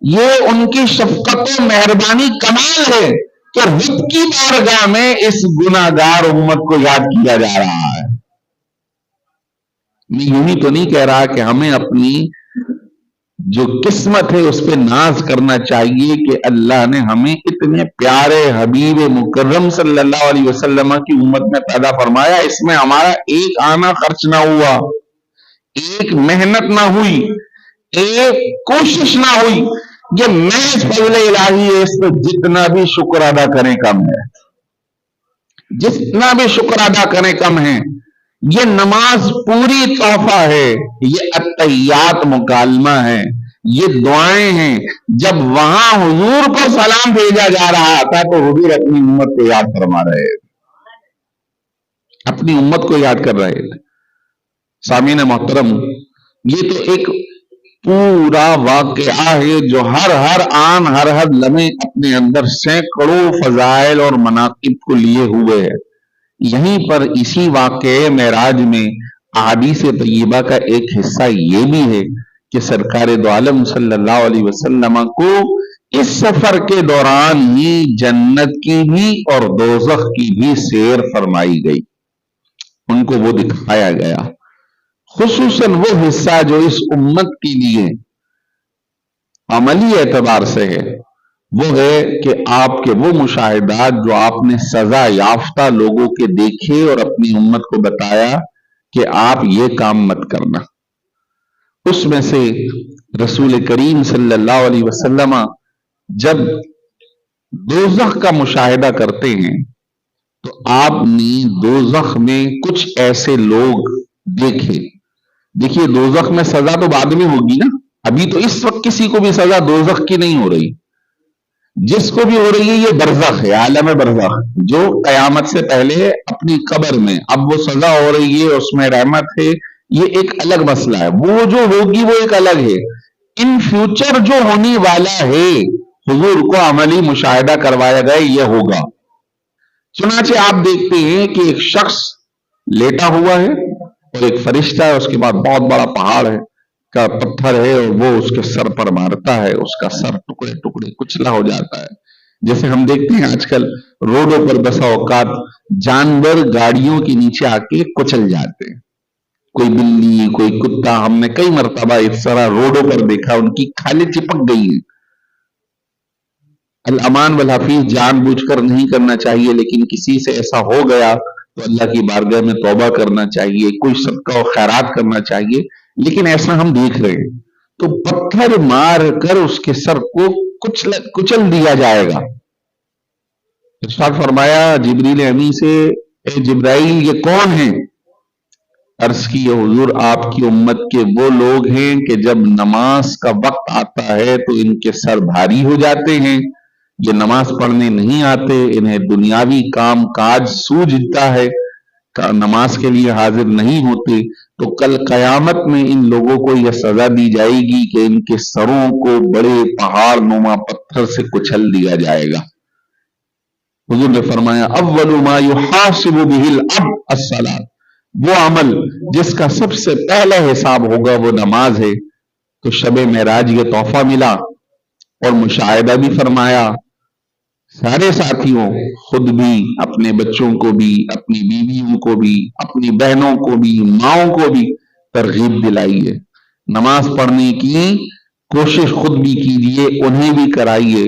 A: یہ ان کی شفقت و مہربانی کمال ہے کہ رب کی بارگاہ میں اس گناہگار امت کو یاد کیا جا رہا ہے. میں یوں ہی تو نہیں کہہ رہا کہ ہمیں اپنی جو قسمت ہے اس پہ ناز کرنا چاہیے کہ اللہ نے ہمیں اتنے پیارے حبیب مکرم صلی اللہ علیہ وسلم کی امت میں پیدا فرمایا. اس میں ہمارا ایک آنا خرچ نہ ہوا، ایک محنت نہ ہوئی، ایک کوشش نہ ہوئی. یہ محض فضل الہی ہے. اس پہ جتنا بھی شکر ادا کریں کم ہے، جتنا بھی شکر ادا کریں کم ہے. یہ نماز پوری تحفہ ہے، یہ التحیات مکالمہ ہے، یہ دعائیں ہیں. جب وہاں حضور کو سلام بھیجا جا رہا تھا تو حضور اپنی امت کو یاد فرما رہے تھے، اپنی امت کو یاد کر رہے تھے. سامعین محترم، یہ تو ایک پورا واقعہ ہے جو ہر آن ہر لمحے اپنے اندر سینکڑوں فضائل اور مناقب کو لیے ہوئے ہے. یہیں پر اسی واقعے معراج میں احادیث طیبہ کا ایک حصہ یہ بھی ہے کہ سرکار دو عالم صلی اللہ علیہ وسلم کو اس سفر کے دوران ہی جنت کی بھی اور دوزخ کی بھی سیر فرمائی گئی، ان کو وہ دکھایا گیا. خصوصاً وہ حصہ جو اس امت کے لیے عملی اعتبار سے ہے، وہ ہے کہ آپ کے وہ مشاہدات جو آپ نے سزا یافتہ لوگوں کے دیکھے اور اپنی امت کو بتایا کہ آپ یہ کام مت کرنا. اس میں سے رسول کریم صلی اللہ علیہ وسلم جب دوزخ کا مشاہدہ کرتے ہیں تو آپ نے دوزخ میں کچھ ایسے لوگ دیکھے. دیکھیے دوزخ میں سزا تو بعد میں ہوگی نا، ابھی تو اس وقت کسی کو بھی سزا دوزخ کی نہیں ہو رہی. جس کو بھی ہو رہی ہے یہ برزخ ہے، عالم برزخ، جو قیامت سے پہلے ہے اپنی قبر میں. اب وہ سزا ہو رہی ہے، اس میں رحمت ہے، یہ ایک الگ مسئلہ ہے. وہ جو ہوگی وہ ایک الگ ہے. ان فیوچر جو ہونے والا ہے حضور کو عملی مشاہدہ کروایا گیا یہ ہوگا. چنانچہ آپ دیکھتے ہیں کہ ایک شخص لیٹا ہوا ہے اور ایک فرشتہ ہے، اس کے بعد بہت بڑا پہاڑ ہے کا پتھر ہے اور وہ اس کے سر پر مارتا ہے، اس کا سر ٹکڑے ٹکڑے کچلا ہو جاتا ہے. جیسے ہم دیکھتے ہیں آج کل روڈوں پر بسا اوقات جانور گاڑیوں کے نیچے آ کے کچل جاتے ہیں، کوئی بلی کوئی کتا، ہم نے کئی مرتبہ اس طرح روڈوں پر دیکھا، ان کی کھالیں چپک گئی ہیں. الامان والحفیظ جان بوجھ کر نہیں کرنا چاہیے، لیکن کسی سے ایسا ہو گیا تو اللہ کی بارگاہ میں توبہ کرنا چاہیے، کوئی صدقہ و خیرات کرنا چاہیے. لیکن ایسا ہم دیکھ رہے ہیں تو پتھر مار کر اس کے سر کو کچل دیا جائے گا. ارشاد فرمایا جبریل امی سے، اے جبرائیل یہ کون ہیں؟ عرض کی حضور آپ کی امت کے وہ لوگ ہیں کہ جب نماز کا وقت آتا ہے تو ان کے سر بھاری ہو جاتے ہیں، یہ نماز پڑھنے نہیں آتے، انہیں دنیاوی کام کاج سوجھتا ہے، نماز کے لیے حاضر نہیں ہوتے. تو کل قیامت میں ان لوگوں کو یہ سزا دی جائے گی کہ ان کے سروں کو بڑے پہاڑ نما پتھر سے کچل دیا جائے گا. حضور نے فرمایا اول ما یحاسب به العبد الصلاۃ، وہ عمل جس کا سب سے پہلا حساب ہوگا وہ نماز ہے. تو شب معراج یہ تحفہ ملا اور مشاہدہ بھی فرمایا. سارے ساتھیوں، خود بھی، اپنے بچوں کو بھی، اپنی بیویوں کو بھی، اپنی بہنوں کو بھی، ماؤں کو بھی ترغیب دلائیے. نماز پڑھنے کی کوشش خود بھی کیجیے، انہیں بھی کرائیے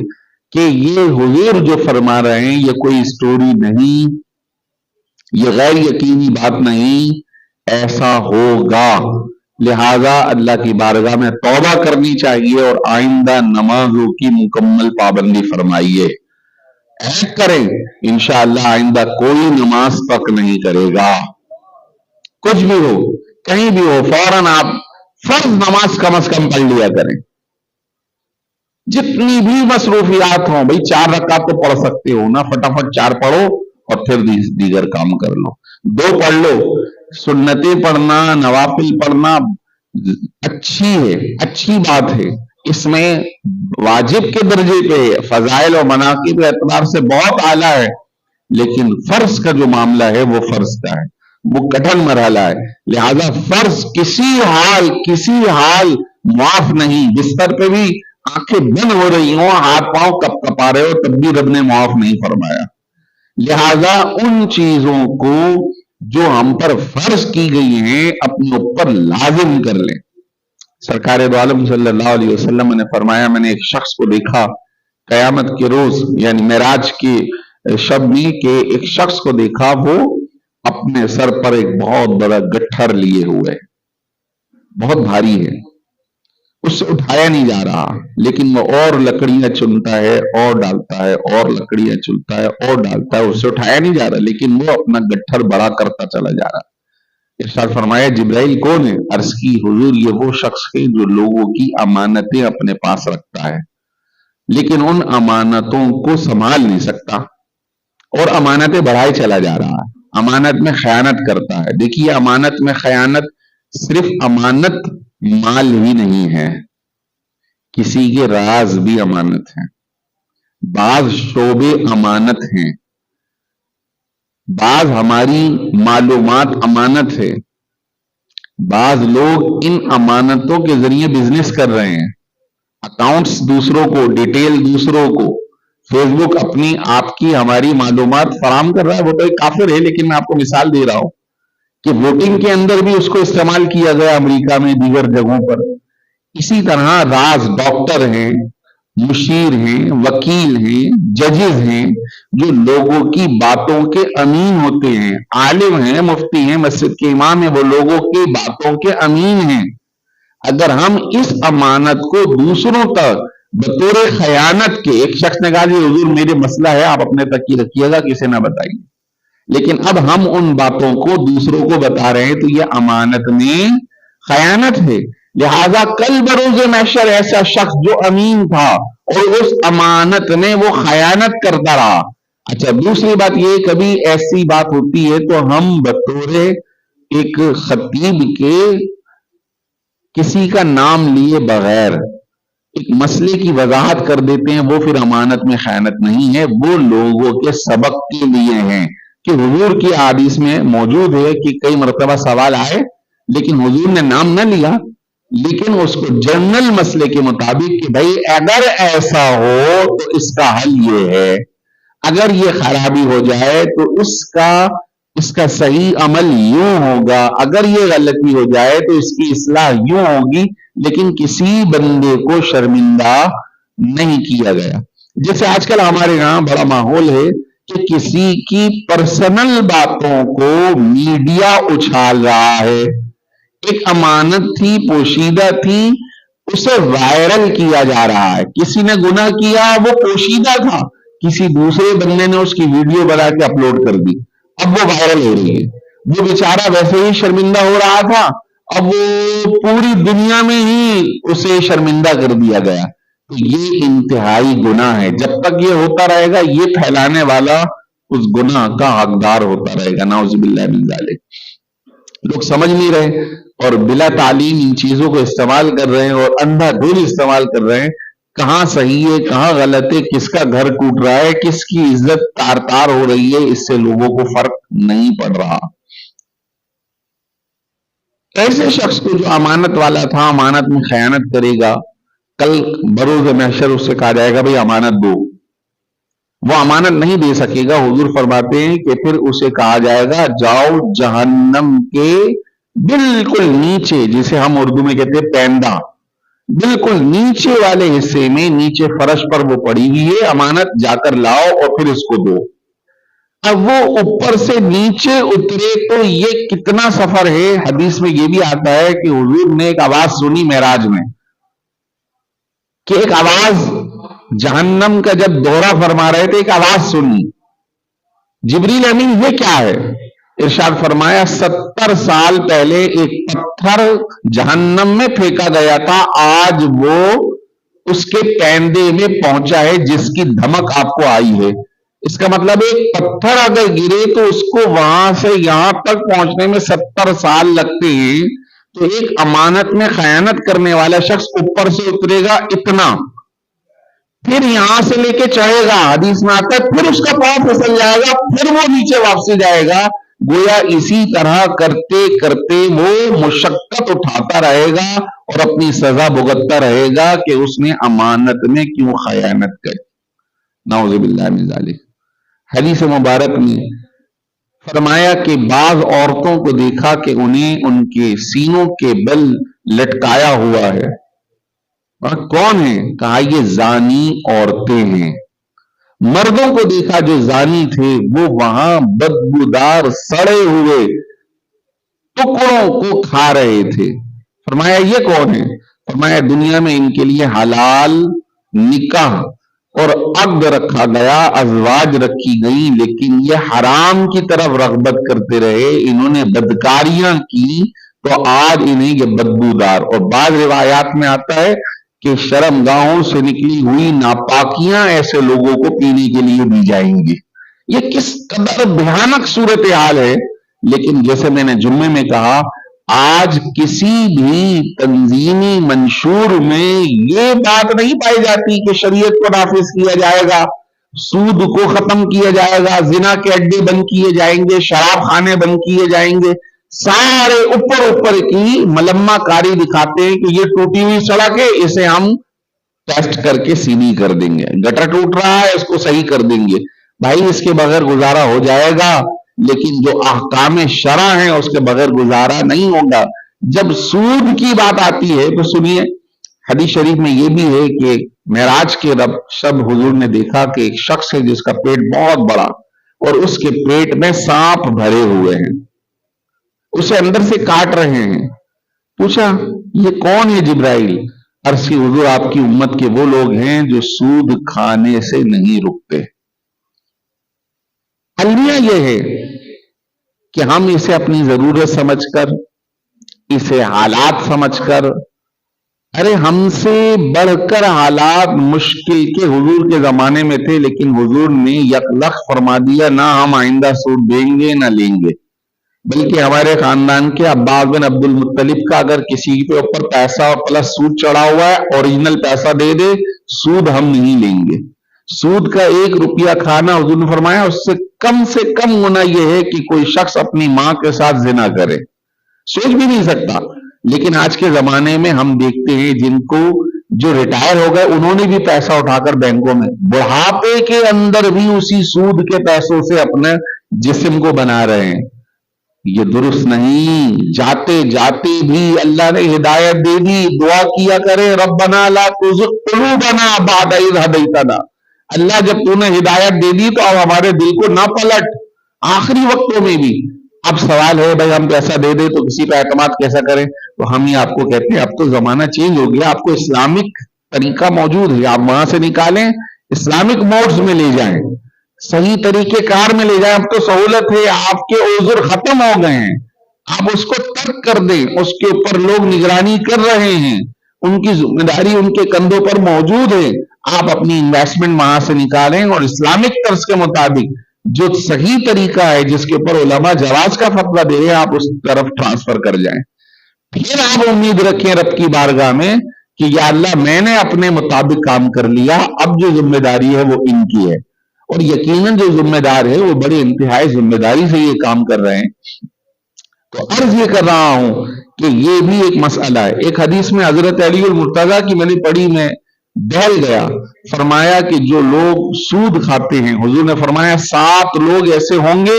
A: کہ یہ حضور جو فرما رہے ہیں یہ کوئی سٹوری نہیں، یہ غیر یقینی بات نہیں، ایسا ہوگا. لہذا اللہ کی بارگاہ میں توبہ کرنی چاہیے اور آئندہ نمازوں کی مکمل پابندی فرمائیے. ایسا کریں انشاءاللہ آئندہ کوئی نماز تک نہیں کرے گا. کچھ بھی ہو، کہیں بھی ہو، فوراً آپ فرض نماز کم از کم پڑھ لیا کریں. جتنی بھی مصروفیات ہوں، بھائی 4 رکعت تو پڑھ سکتے ہو نا، فٹافٹ 4 پڑھو اور پھر دیگر کام کر لو. 2 پڑھ لو. سنتیں پڑھنا، نوافل پڑھنا اچھی ہے، اچھی بات ہے، اس میں واجب کے درجے پہ فضائل و مناقب کے اعتبار سے بہت اعلیٰ ہے. لیکن فرض کا جو معاملہ ہے وہ فرض کا ہے، وہ کٹھن مرحلہ ہے. لہذا فرض کسی حال معاف نہیں. بستر پہ بھی آنکھیں بند ہو رہی ہوں، ہاتھ پاؤں کپ کپا رہے ہو، تب بھی رب نے معاف نہیں فرمایا. لہذا ان چیزوں کو جو ہم پر فرض کی گئی ہیں اپنے اوپر لازم کر لیں. سرکار دو عالم صلی اللہ علیہ وسلم نے فرمایا میں نے ایک شخص کو دیکھا قیامت کے روز یعنی معراج کے شب میں کہ ایک شخص کو دیکھا وہ اپنے سر پر ایک بہت بڑا گٹھر لیے ہوئے، بہت بھاری ہے، اس سے اٹھایا نہیں جا رہا، لیکن وہ اور لکڑیاں چنتا ہے اور ڈالتا ہے اور لکڑیاں چنتا ہے اور ڈالتا ہے، اس سے اٹھایا نہیں جا رہا لیکن وہ اپنا گٹھر بڑا کرتا چلا جا رہا. ارشاد فرمایا جبرائیل کون ہے؟ عرض کی حضور یہ وہ شخص ہے جو لوگوں کی امانتیں اپنے پاس رکھتا ہے لیکن ان امانتوں کو سنبھال نہیں سکتا اور امانتیں بڑھائے چلا جا رہا ہے، امانت میں خیانت کرتا ہے. دیکھیے امانت میں خیانت صرف امانت مال ہی نہیں ہے، کسی کے راز بھی امانت ہیں، بعض شعبے امانت ہیں، بعض ہماری معلومات امانت ہے، بعض لوگ ان امانتوں کے ذریعے بزنس کر رہے ہیں، اکاؤنٹس دوسروں کو، ڈیٹیل دوسروں کو، فیس بک اپنی آپ کی ہماری معلومات فراہم کر رہا ہے. وہ تو ایک کافر ہے لیکن میں آپ کو مثال دے رہا ہوں کہ ووٹنگ کے اندر بھی اس کو استعمال کیا گیا امریکہ میں دیگر جگہوں پر. اسی طرح راز ڈاکٹر ہیں، مشیر ہیں، وکیل ہیں، ججز ہیں جو لوگوں کی باتوں کے امین ہوتے ہیں، عالم ہیں، مفتی ہیں، مسجد کے امام ہیں، وہ لوگوں کی باتوں کے امین ہیں. اگر ہم اس امانت کو دوسروں تک بطور خیانت کے، ایک شخص نے کہا جی حضور میرے مسئلہ ہے آپ اپنے تک ہی رکھیے گا کسی نہ بتائیے، لیکن اب ہم ان باتوں کو دوسروں کو بتا رہے ہیں تو یہ امانت میں خیانت ہے. لہذا کل بروز محشر ایسا شخص جو امین تھا اور اس امانت میں وہ خیانت کرتا رہا. اچھا دوسری بات یہ کبھی ایسی بات ہوتی ہے تو ہم بطور ایک خطیب کے کسی کا نام لیے بغیر ایک مسئلے کی وضاحت کر دیتے ہیں، وہ پھر امانت میں خیانت نہیں ہے، وہ لوگوں کے سبق کے لیے ہیں. کہ حضور کی حدیث میں موجود ہے کہ کئی مرتبہ سوال آئے لیکن حضور نے نام نہ لیا، لیکن اس کو جنرل مسئلے کے مطابق کہ بھائی اگر ایسا ہو تو اس کا حل یہ ہے، اگر یہ خرابی ہو جائے تو اس کا صحیح عمل یوں ہوگا، اگر یہ غلطی ہو جائے تو اس کی اصلاح یوں ہوگی، لیکن کسی بندے کو شرمندہ نہیں کیا گیا. جیسے آج کل ہمارے یہاں بڑا ماحول ہے کہ کسی کی پرسنل باتوں کو میڈیا اچھال رہا ہے. ایک امانت تھی، پوشیدہ تھی، اسے وائرل کیا جا رہا ہے. کسی نے گناہ کیا، وہ پوشیدہ تھا، کسی دوسرے بندے نے اس کی ویڈیو بنا کے اپلوڈ کر دی، اب وہ وائرل ہو رہی ہے. وہ بیچارہ ویسے ہی شرمندہ ہو رہا تھا، اب وہ پوری دنیا میں ہی اسے شرمندہ کر دیا گیا. تو یہ انتہائی گناہ ہے. جب تک یہ ہوتا رہے گا یہ پھیلانے والا اس گناہ کا حقدار ہوتا رہے گا. نعوذ باللہ من ذالک. لوگ سمجھ نہیں رہے اور بلا تعلیم ان چیزوں کو استعمال کر رہے ہیں اور اندھا دھند استعمال کر رہے ہیں. کہاں صحیح ہے کہاں غلط ہے، کس کا گھر ٹوٹ رہا ہے، کس کی عزت تار تار ہو رہی ہے، اس سے لوگوں کو فرق نہیں پڑ رہا. ایسے شخص کو جو امانت والا تھا امانت میں خیانت کرے گا، کل بروز محشر اس سے کہا جائے گا بھئی امانت دو، وہ امانت نہیں دے سکے گا. حضور فرماتے ہیں کہ پھر اسے کہا جائے گا جاؤ جہنم کے بالکل نیچے، جسے ہم اردو میں کہتے ہیں پیندہ، بالکل نیچے والے حصے میں، نیچے فرش پر وہ پڑی ہوئی ہے امانت، جا کر لاؤ اور پھر اس کو دو. اب وہ اوپر سے نیچے اترے تو یہ کتنا سفر ہے. حدیث میں یہ بھی آتا ہے کہ حضور نے ایک آواز سنی معراج میں، کہ ایک آواز جہنم کا جب دورہ فرما رہے تھے ایک آواز سنی. جبریل امین یہ کیا ہے؟ ارشاد فرمایا 70 سال پہلے ایک پتھر جہنم میں پھینکا گیا تھا، آج وہ اس کے پیندے میں پہنچا ہے جس کی دھمک آپ کو آئی ہے. اس کا مطلب ایک پتھر اگر گرے تو اس کو وہاں سے یہاں تک پہنچنے میں 70 سال لگتے ہیں. تو ایک امانت میں خیانت کرنے والا شخص اوپر سے اترے گا اتنا، پھر یہاں سے لے کے چڑھے گا، حدیث میں آتا ہے پھر اس کا پاؤں پھسل جائے گا، پھر وہ نیچے واپسی جائے گا. گویا اسی طرح کرتے کرتے وہ مشقت اٹھاتا رہے گا اور اپنی سزا بھگتتا رہے گا کہ اس نے امانت میں کیوں خیانت کری. نعوذ باللہ من ذالک. حدیث مبارک میں فرمایا کہ بعض عورتوں کو دیکھا کہ انہیں ان کے سینوں کے بل لٹکایا ہوا ہے. کون ہے؟ کہا یہ زانی عورتیں ہیں. مردوں کو دیکھا جو زانی تھے وہ وہاں بدبودار سڑے ہوئے ٹکڑوں کو کھا رہے تھے. فرمایا یہ کون ہے؟ فرمایا دنیا میں ان کے لیے حلال نکاح اور عقد رکھا گیا، ازواج رکھی گئی، لیکن یہ حرام کی طرف رغبت کرتے رہے، انہوں نے بدکاریاں کی تو آج انہیں یہ بدبودار. اور بعض روایات میں آتا ہے کہ شرمگاہوں سے نکلی ہوئی ناپاکیاں ایسے لوگوں کو پینے کے لیے دی جائیں گی. یہ کس قدر بھیانک صورتحال ہے. لیکن جیسے میں نے جمعے میں کہا، آج کسی بھی تنظیمی منشور میں یہ بات نہیں پائی جاتی کہ شریعت کو نافذ کیا جائے گا، سود کو ختم کیا جائے گا، زنا کے اڈے بند کیے جائیں گے، شراب خانے بند کیے جائیں گے. سارے اوپر کی ملمہ کاری دکھاتے ہیں کہ یہ ٹوٹی ہوئی سڑک ہے، اسے ہم ٹیسٹ کر کے سیدھی کر دیں گے، گٹر ٹوٹ رہا ہے اس کو صحیح کر دیں گے. بھائی اس کے بغیر گزارا ہو جائے گا، لیکن جو احکام شرع ہیں اس کے بغیر گزارا نہیں ہوگا. جب سود کی بات آتی ہے تو سنیے، حدیث شریف میں یہ بھی ہے کہ معراج کے شب حضور نے دیکھا کہ ایک شخص ہے جس کا پیٹ بہت بڑا اور اس کے پیٹ میں سانپ بھرے ہوئے ہیں، اسے اندر سے کاٹ رہے ہیں. پوچھا یہ کون ہے جبرائیل؟ عرض کی حضور آپ کی امت کے وہ لوگ ہیں جو سود کھانے سے نہیں رکتے. المیہ یہ ہے کہ ہم اسے اپنی ضرورت سمجھ کر، اسے حالات سمجھ کر، ارے ہم سے بڑھ کر حالات مشکل کے حضور کے زمانے میں تھے، لیکن حضور نے یکلخ فرما دیا نہ ہم آئندہ سود دیں گے نہ لیں گے، بلکہ ہمارے خاندان کے عباس بن عبد المطلب کا اگر کسی کے اوپر پیسہ اور پلس سود چڑھا ہوا ہے، اوریجنل پیسہ دے دے، سود ہم نہیں لیں گے۔ سود کا 1 روپیہ کھانا حضور نے فرمایا اس سے کم گناہ یہ ہے کہ کوئی شخص اپنی ماں کے ساتھ زنا کرے، سوچ بھی نہیں سکتا۔ لیکن آج کے زمانے میں ہم دیکھتے ہیں جن کو جو ریٹائر ہو گئے انہوں نے بھی پیسہ اٹھا کر بینکوں میں بڑھاپے کے اندر بھی اسی سود کے پیسوں سے اپنے جسم کو بنا رہے ہیں۔ یہ درست نہیں۔ جاتے جاتے بھی اللہ نے ہدایت دے دی، دعا کیا کرے ربنا لا تزغ قلوبنا بعد اذ ہدیتنا، اللہ جب تو نے ہدایت دے دی تو اب ہمارے دل کو نہ پلٹ، آخری وقتوں میں بھی۔ اب سوال ہے بھائی ہم پیسہ دے دیں تو کسی پہ اعتماد کیسا کریں؟ تو ہم ہی آپ کو کہتے ہیں اب تو زمانہ چینج ہو گیا، آپ کو اسلامک طریقہ موجود ہے، آپ وہاں سے نکالیں، اسلامک موڈز میں لے جائیں، صحیح طریقے کار میں لے جائیں۔ اب تو سہولت ہے، آپ کے عذر ختم ہو گئے ہیں، آپ اس کو ترک کر دیں، اس کے اوپر لوگ نگرانی کر رہے ہیں، ان کی ذمہ داری ان کے کندھوں پر موجود ہے، آپ اپنی انویسٹمنٹ وہاں سے نکالیں اور اسلامک طرز کے مطابق جو صحیح طریقہ ہے جس کے اوپر علماء جواز کا فتویٰ دے رہے ہیں آپ اس طرف ٹرانسفر کر جائیں۔ پھر آپ امید رکھیں رب کی بارگاہ میں کہ یا اللہ میں نے اپنے مطابق کام کر لیا، اب جو ذمہ داری ہے وہ ان کی ہے، اور یقیناً جو ذمہ دار ہے وہ بڑی انتہائی ذمہ داری سے یہ کام کر رہے ہیں۔ تو عرض یہ کر رہا ہوں کہ یہ بھی ایک مسئلہ ہے۔ ایک حدیث میں حضرت علی المرتضیٰ کی میں نے پڑھی، میں بہل گیا، فرمایا کہ جو لوگ سود کھاتے ہیں، حضور نے فرمایا 7 لوگ ایسے ہوں گے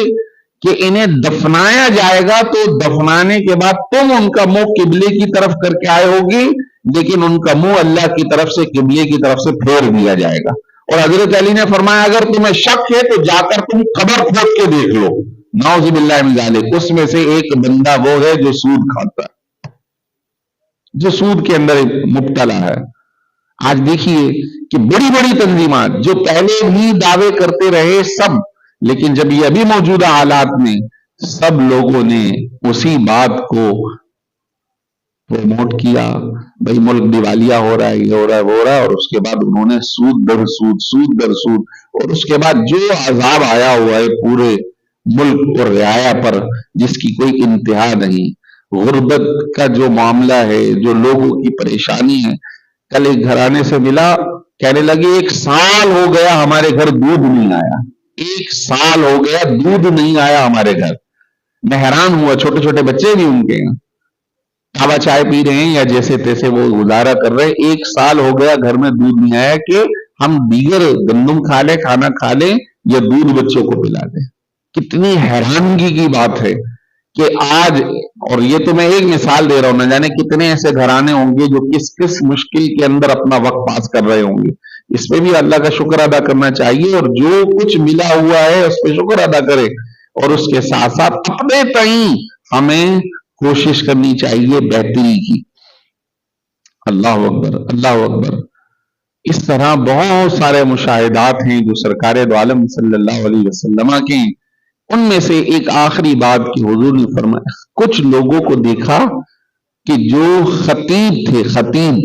A: کہ انہیں دفنایا جائے گا تو دفنانے کے بعد تم ان کا منہ قبلے کی طرف کر کے آئے ہوگی، لیکن ان کا منہ اللہ کی طرف سے قبلے کی طرف سے پھیر دیا جائے گا۔ اور حضرت علی نے فرمایا اگر تمہیں شک ہے تو جا کر تم قبر کھود کے دیکھ لو، نعوذ باللہ من ذالک، اس میں سے ایک بندہ وہ ہے جو سود کھاتا ہے، جو سود کے اندر مبتلا ہے۔ آج دیکھیے کہ بڑی بڑی تنظیمات جو پہلے بھی دعوے کرتے رہے سب، لیکن جب یہ ابھی موجودہ حالات میں سب لوگوں نے اسی بات کو پروموٹ کیا، بھائی ملک دیوالیہ ہو رہا ہے، یہ ہو رہا ہے، وہ ہو رہا ہے، اور اس کے بعد انہوں نے سود در سود، سود در سود، اور اس کے بعد جو عذاب آیا ہوا ہے پورے ملک اور رعایا پر جس کی کوئی انتہا نہیں، غربت کا جو معاملہ ہے، جو لوگوں کی پریشانی ہے۔ کل ایک گھرانے سے ملا، کہنے لگے 1 سال ہو گیا ہمارے گھر دودھ نہیں آیا، 1 سال ہو گیا دودھ نہیں آیا ہمارے گھر۔ میں حیران ہوا، چھوٹے چھوٹے بچے بھی ان کے کعبہ چائے پی رہے ہیں یا جیسے تیسے وہ گزارا کر رہے، 1 سال ہو گیا گھر میں دودھ نہیں آیا کہ ہم دیگر گندم کھا لیں، کھانا کھا لیں یا دودھ بچوں کو پلا دیں۔ کتنی حیرانگی کی بات ہے کہ آج، اور یہ تو میں ایک مثال دے رہا ہوں، نہ جانے کتنے ایسے گھرانے ہوں گے جو کس کس مشکل کے اندر اپنا وقت پاس کر رہے ہوں گے۔ اس پہ بھی اللہ کا شکر ادا کرنا چاہیے، اور جو کچھ ملا ہوا ہے اس پہ شکر ادا کرے، اور اس کے ساتھ ساتھ اپنے تئیں ہمیں کوشش کرنی چاہیے بہتری کی۔ اللہ اکبر، اللہ اکبر۔ اس طرح بہت سارے مشاہدات ہیں جو سرکار دو عالم صلی اللہ علیہ وسلم کے ہیں۔ ان میں سے ایک آخری بات کی حضور نے فرمایا، کچھ لوگوں کو دیکھا کہ جو خطیب تھے، خطیب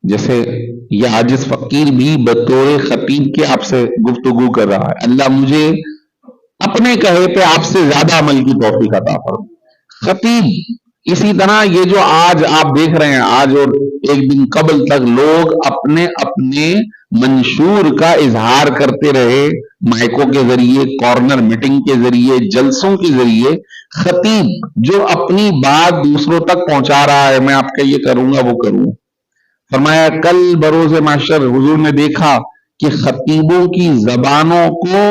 A: جیسے یہ عاجز فقیر بھی بطور خطیب کے آپ سے گفتگو کر رہا ہے، اللہ مجھے اپنے کہے پہ آپ سے زیادہ عمل کی توفیق عطا فرمائے۔ خطیب اسی طرح یہ جو آج آپ دیکھ رہے ہیں، آج اور ایک دن قبل تک لوگ اپنے اپنے منشور کا اظہار کرتے رہے، مائکوں کے ذریعے، کارنر میٹنگ کے ذریعے، جلسوں کے ذریعے۔ خطیب جو اپنی بات دوسروں تک پہنچا رہا ہے، میں آپ کا یہ کروں گا وہ کروں، فرمایا کل بروز محشر حضور نے دیکھا کہ خطیبوں کی زبانوں کو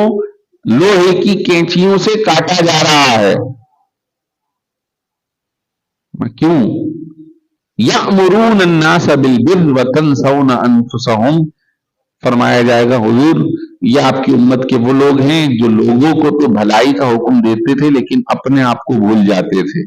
A: لوہے کی کینچیوں سے کاٹا جا رہا ہے۔ کیوں؟ یأمرون الناس بالبر وتنسون انفسهم، فرمایا جائے گا حضور یہ آپ کی امت کے وہ لوگ ہیں جو لوگوں کو تو بھلائی کا حکم دیتے تھے لیکن اپنے آپ کو بھول جاتے تھے۔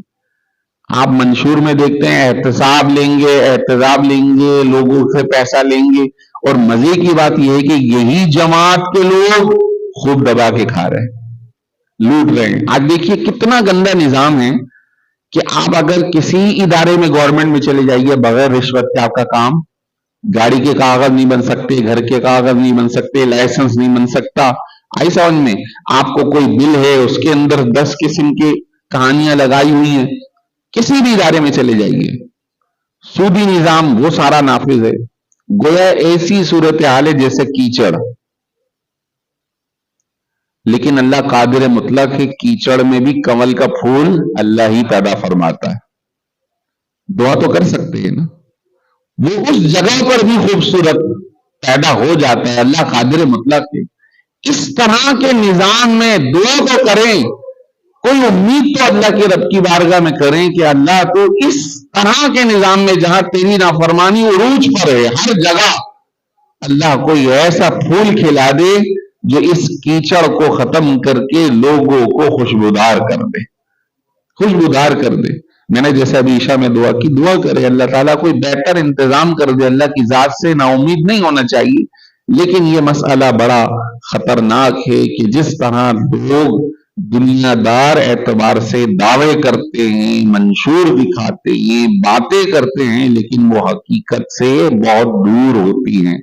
A: آپ منشور میں دیکھتے ہیں احتساب لیں گے، احتساب لیں گے، لوگوں سے پیسہ لیں گے، اور مزے کی بات یہ ہے کہ یہی جماعت کے لوگ خوب دبا کے کھا رہے ہیں۔ لوٹ رہے ہیں. آج دیکھیے کتنا گندا نظام ہے کہ آپ اگر کسی ادارے میں گورنمنٹ میں چلے جائیے بغیر رشوت کے آپ کا کام، گاڑی کے کاغذ نہیں بن سکتے، گھر کے کاغذ نہیں بن سکتے، لائسنس نہیں بن سکتا. آئی سمجھ میں؟ آپ کو کوئی بل ہے اس کے اندر 10 قسم کی کہانیاں لگائی ہوئی ہیں. کسی بھی ادارے میں چلے جائیے، سودی نظام وہ سارا نافذ ہے. گویا ایسی صورتحال ہے جیسے کیچڑ. لیکن اللہ قادر مطلق ہے، کیچڑ میں بھی کنول کا پھول اللہ ہی پیدا فرماتا ہے. دعا تو کر سکتے ہیں نا، وہ اس جگہ پر بھی خوبصورت پیدا ہو جاتا ہے. اللہ قادر مطلق ہے. اس طرح کے نظام میں دعا تو کریں، کوئی امید تو اللہ کے رب کی بارگاہ میں کریں کہ اللہ تو اس طرح کے نظام میں جہاں تیری نافرمانی عروج پر ہے ہر جگہ، اللہ کوئی ایسا پھول کھلا دے جو اس کیچڑ کو ختم کر کے لوگوں کو خوشبودار کر دے، خوشبودار کر دے. میں نے جیسے ابھی عشاء میں دعا کی، دعا کرے اللہ تعالیٰ کوئی بہتر انتظام کر دے. اللہ کی ذات سے نا امید نہیں ہونا چاہیے، لیکن یہ مسئلہ بڑا خطرناک ہے کہ جس طرح لوگ دنیا دار اعتبار سے دعوے کرتے ہیں، منشور دکھاتے ہیں، باتیں کرتے ہیں، لیکن وہ حقیقت سے بہت دور ہوتی ہیں،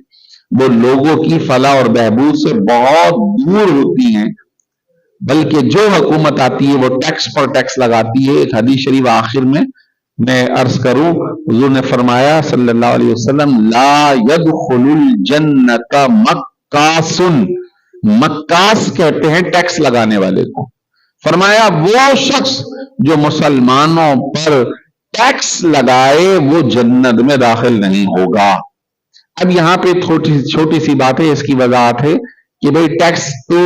A: وہ لوگوں کی فلاح اور بہبود سے بہت دور ہوتی ہیں. بلکہ جو حکومت آتی ہے وہ ٹیکس پر ٹیکس لگاتی ہے. ایک حدیث شریف آخر میں عرض کروں، حضور نے فرمایا صلی اللہ علیہ وسلم، لا يدخل الجنت مکاس. مکاس کہتے ہیں ٹیکس لگانے والے کو. فرمایا وہ شخص جو مسلمانوں پر ٹیکس لگائے وہ جنت میں داخل نہیں ہوگا. اب یہاں پہ چھوٹی سی بات ہے، اس کی وضاحت ہے کہ بھئی ٹیکس تو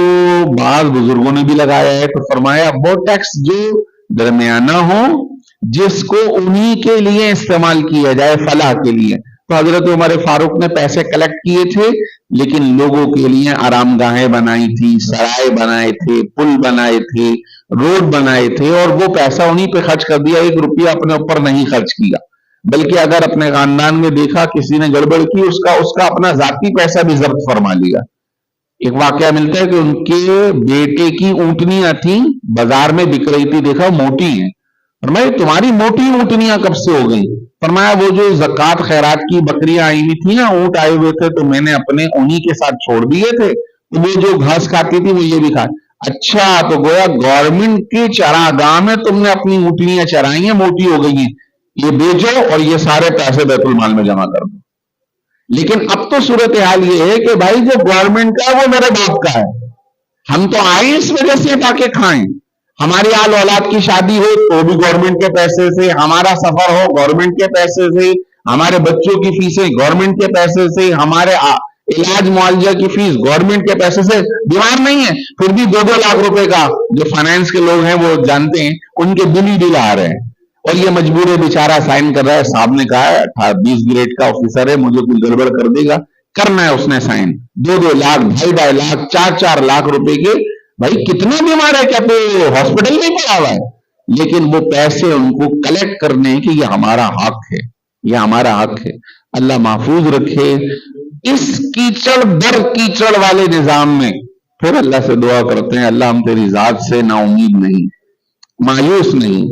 A: بعض بزرگوں نے بھی لگایا ہے. تو فرمایا وہ ٹیکس جو درمیانہ ہو، جس کو انہی کے لیے استعمال کیا جائے فلاح کے لیے. تو حضرت عمر فاروق نے پیسے کلیکٹ کیے تھے، لیکن لوگوں کے لیے آرام گاہیں بنائی تھی، سرائے بنائے تھے، پل بنائے تھے، روڈ بنائے تھے، اور وہ پیسہ انہی پہ خرچ کر دیا. 1 روپیہ اپنے اوپر نہیں خرچ کیا. بلکہ اگر اپنے خاندان میں دیکھا کسی نے گڑبڑ کی، اس کا اپنا ذاتی پیسہ بھی ضبط فرما لیا. ایک واقعہ ملتا ہے کہ ان کے بیٹے کی اونٹنیاں تھیں، بازار میں بک رہی تھی، دیکھا موٹی ہیں. فرمایا تمہاری موٹی اونٹنیاں کب سے ہو گئی؟ فرمایا وہ جو زکوٰۃ خیرات کی بکریاں آئی ہوئی تھی نا، اونٹ آئے ہوئے تھے، تو میں نے اپنے انہی کے ساتھ چھوڑ دیے تھے، تو وہ جو گھاس کھاتی تھی وہ یہ بھی کھائے. اچھا، تو گویا گورنمنٹ کی چراگاہ میں تم نے اپنی اونٹنیاں چرائی ہیں، موٹی ہو گئی ہیں، یہ بیچو اور یہ سارے پیسے بیت المال میں جمع کر دو. لیکن اب تو صورتحال یہ ہے کہ بھائی جو گورنمنٹ کا ہے وہ میرے باپ کا ہے، ہم تو آئے اس وجہ سے تاکہ کھائیں. ہماری آل اولاد کی شادی ہو تو بھی گورنمنٹ کے پیسے سے، ہمارا سفر ہو گورنمنٹ کے پیسے سے، ہمارے بچوں کی فیسیں گورنمنٹ کے پیسے سے، ہمارے علاج معالجہ کی فیس گورنمنٹ کے پیسے سے. بیمار نہیں ہے پھر بھی 2-2 لاکھ روپے کا، جو فائنانس کے لوگ ہیں وہ جانتے ہیں، ان کے بل ہی بل آ رہے ہیں، اور یہ مجبور ہے بیچارہ سائن کر رہا ہے. صاحب نے کہا ہے 20 گریڈ کا آفیسر ہے، مجھے کوئی گڑبڑ کر دے گا، کرنا ہے اس نے سائن. 2-2 لاکھ، 2.5 لاکھ، 4-4 لاکھ روپے کے. بھائی کتنا بیمار ہے، کیا تو ہاسپٹل میں پڑا ہوا ہے؟ لیکن وہ پیسے ان کو کلیکٹ کرنے کہ یہ ہمارا حق ہے، یہ ہمارا حق ہے. اللہ محفوظ رکھے اس کیچڑ در کیچڑ والے نظام میں. پھر اللہ سے دعا کرتے ہیں، اللہ ہم تیری ذات سے نا امید نہیں، مایوس نہیں.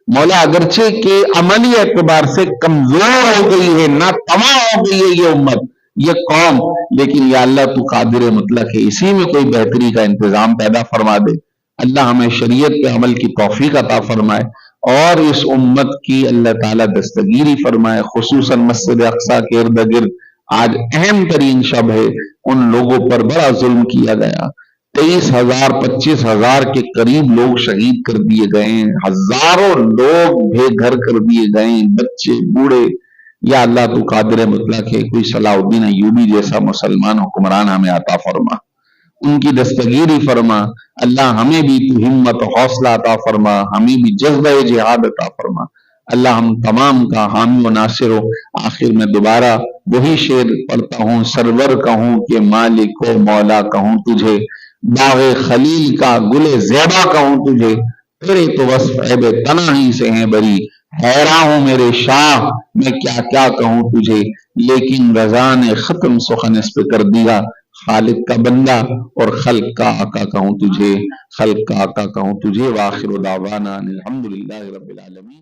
A: مولا اگرچہ کہ عملی اعتبار سے کمزور ہو گئی ہے، ناتواں ہو گئی ہے یہ امت، یہ قوم، لیکن یا اللہ تو قادر مطلق ہے، اسی میں کوئی بہتری کا انتظام پیدا فرما دے. اللہ ہمیں شریعت کے عمل کی توفیق عطا فرمائے، اور اس امت کی اللہ تعالیٰ دستگیری فرمائے. خصوصاً مسجد اقصیٰ کے ارد گرد آج اہم ترین شب ہے، ان لوگوں پر بڑا ظلم کیا گیا. 23,000 25,000 کے قریب لوگ شہید کر دیے گئے ہیں، ہزاروں لوگ بے گھر کر دیے گئے ہیں، بچے بوڑھے. یا اللہ تو قادر مطلق ہے، کوئی صلاح الدین ایوبی جیسا مسلمان حکمران ہمیں عطا فرما، ان کی دستگیری فرما. اللہ ہمیں بھی تو ہمت و حوصلہ عطا فرما، ہمیں بھی جذبہ جہاد عطا فرما. اللہ ہم تمام کا حامی و ناصر ہو. آخر میں دوبارہ وہی شعر پڑھتا ہوں، سرور کہوں کہ مالک و مولا کہوں تجھے، باغ خلیل کا گل زیبا کہوں تجھے، تیرے تو وصف عیب تنہی سے ہیں بری، حیراں ہوں میرے شاہ میں کیا کیا کہوں تجھے. لیکن رضا نے ختم سخن اس پہ کر دیا، خالق کا بندہ اور خلق کا آقا کہوں تجھے، خلق کا آقا کہوں تجھے۔ وآخر دعوانا الحمدللہ رب العالمین۔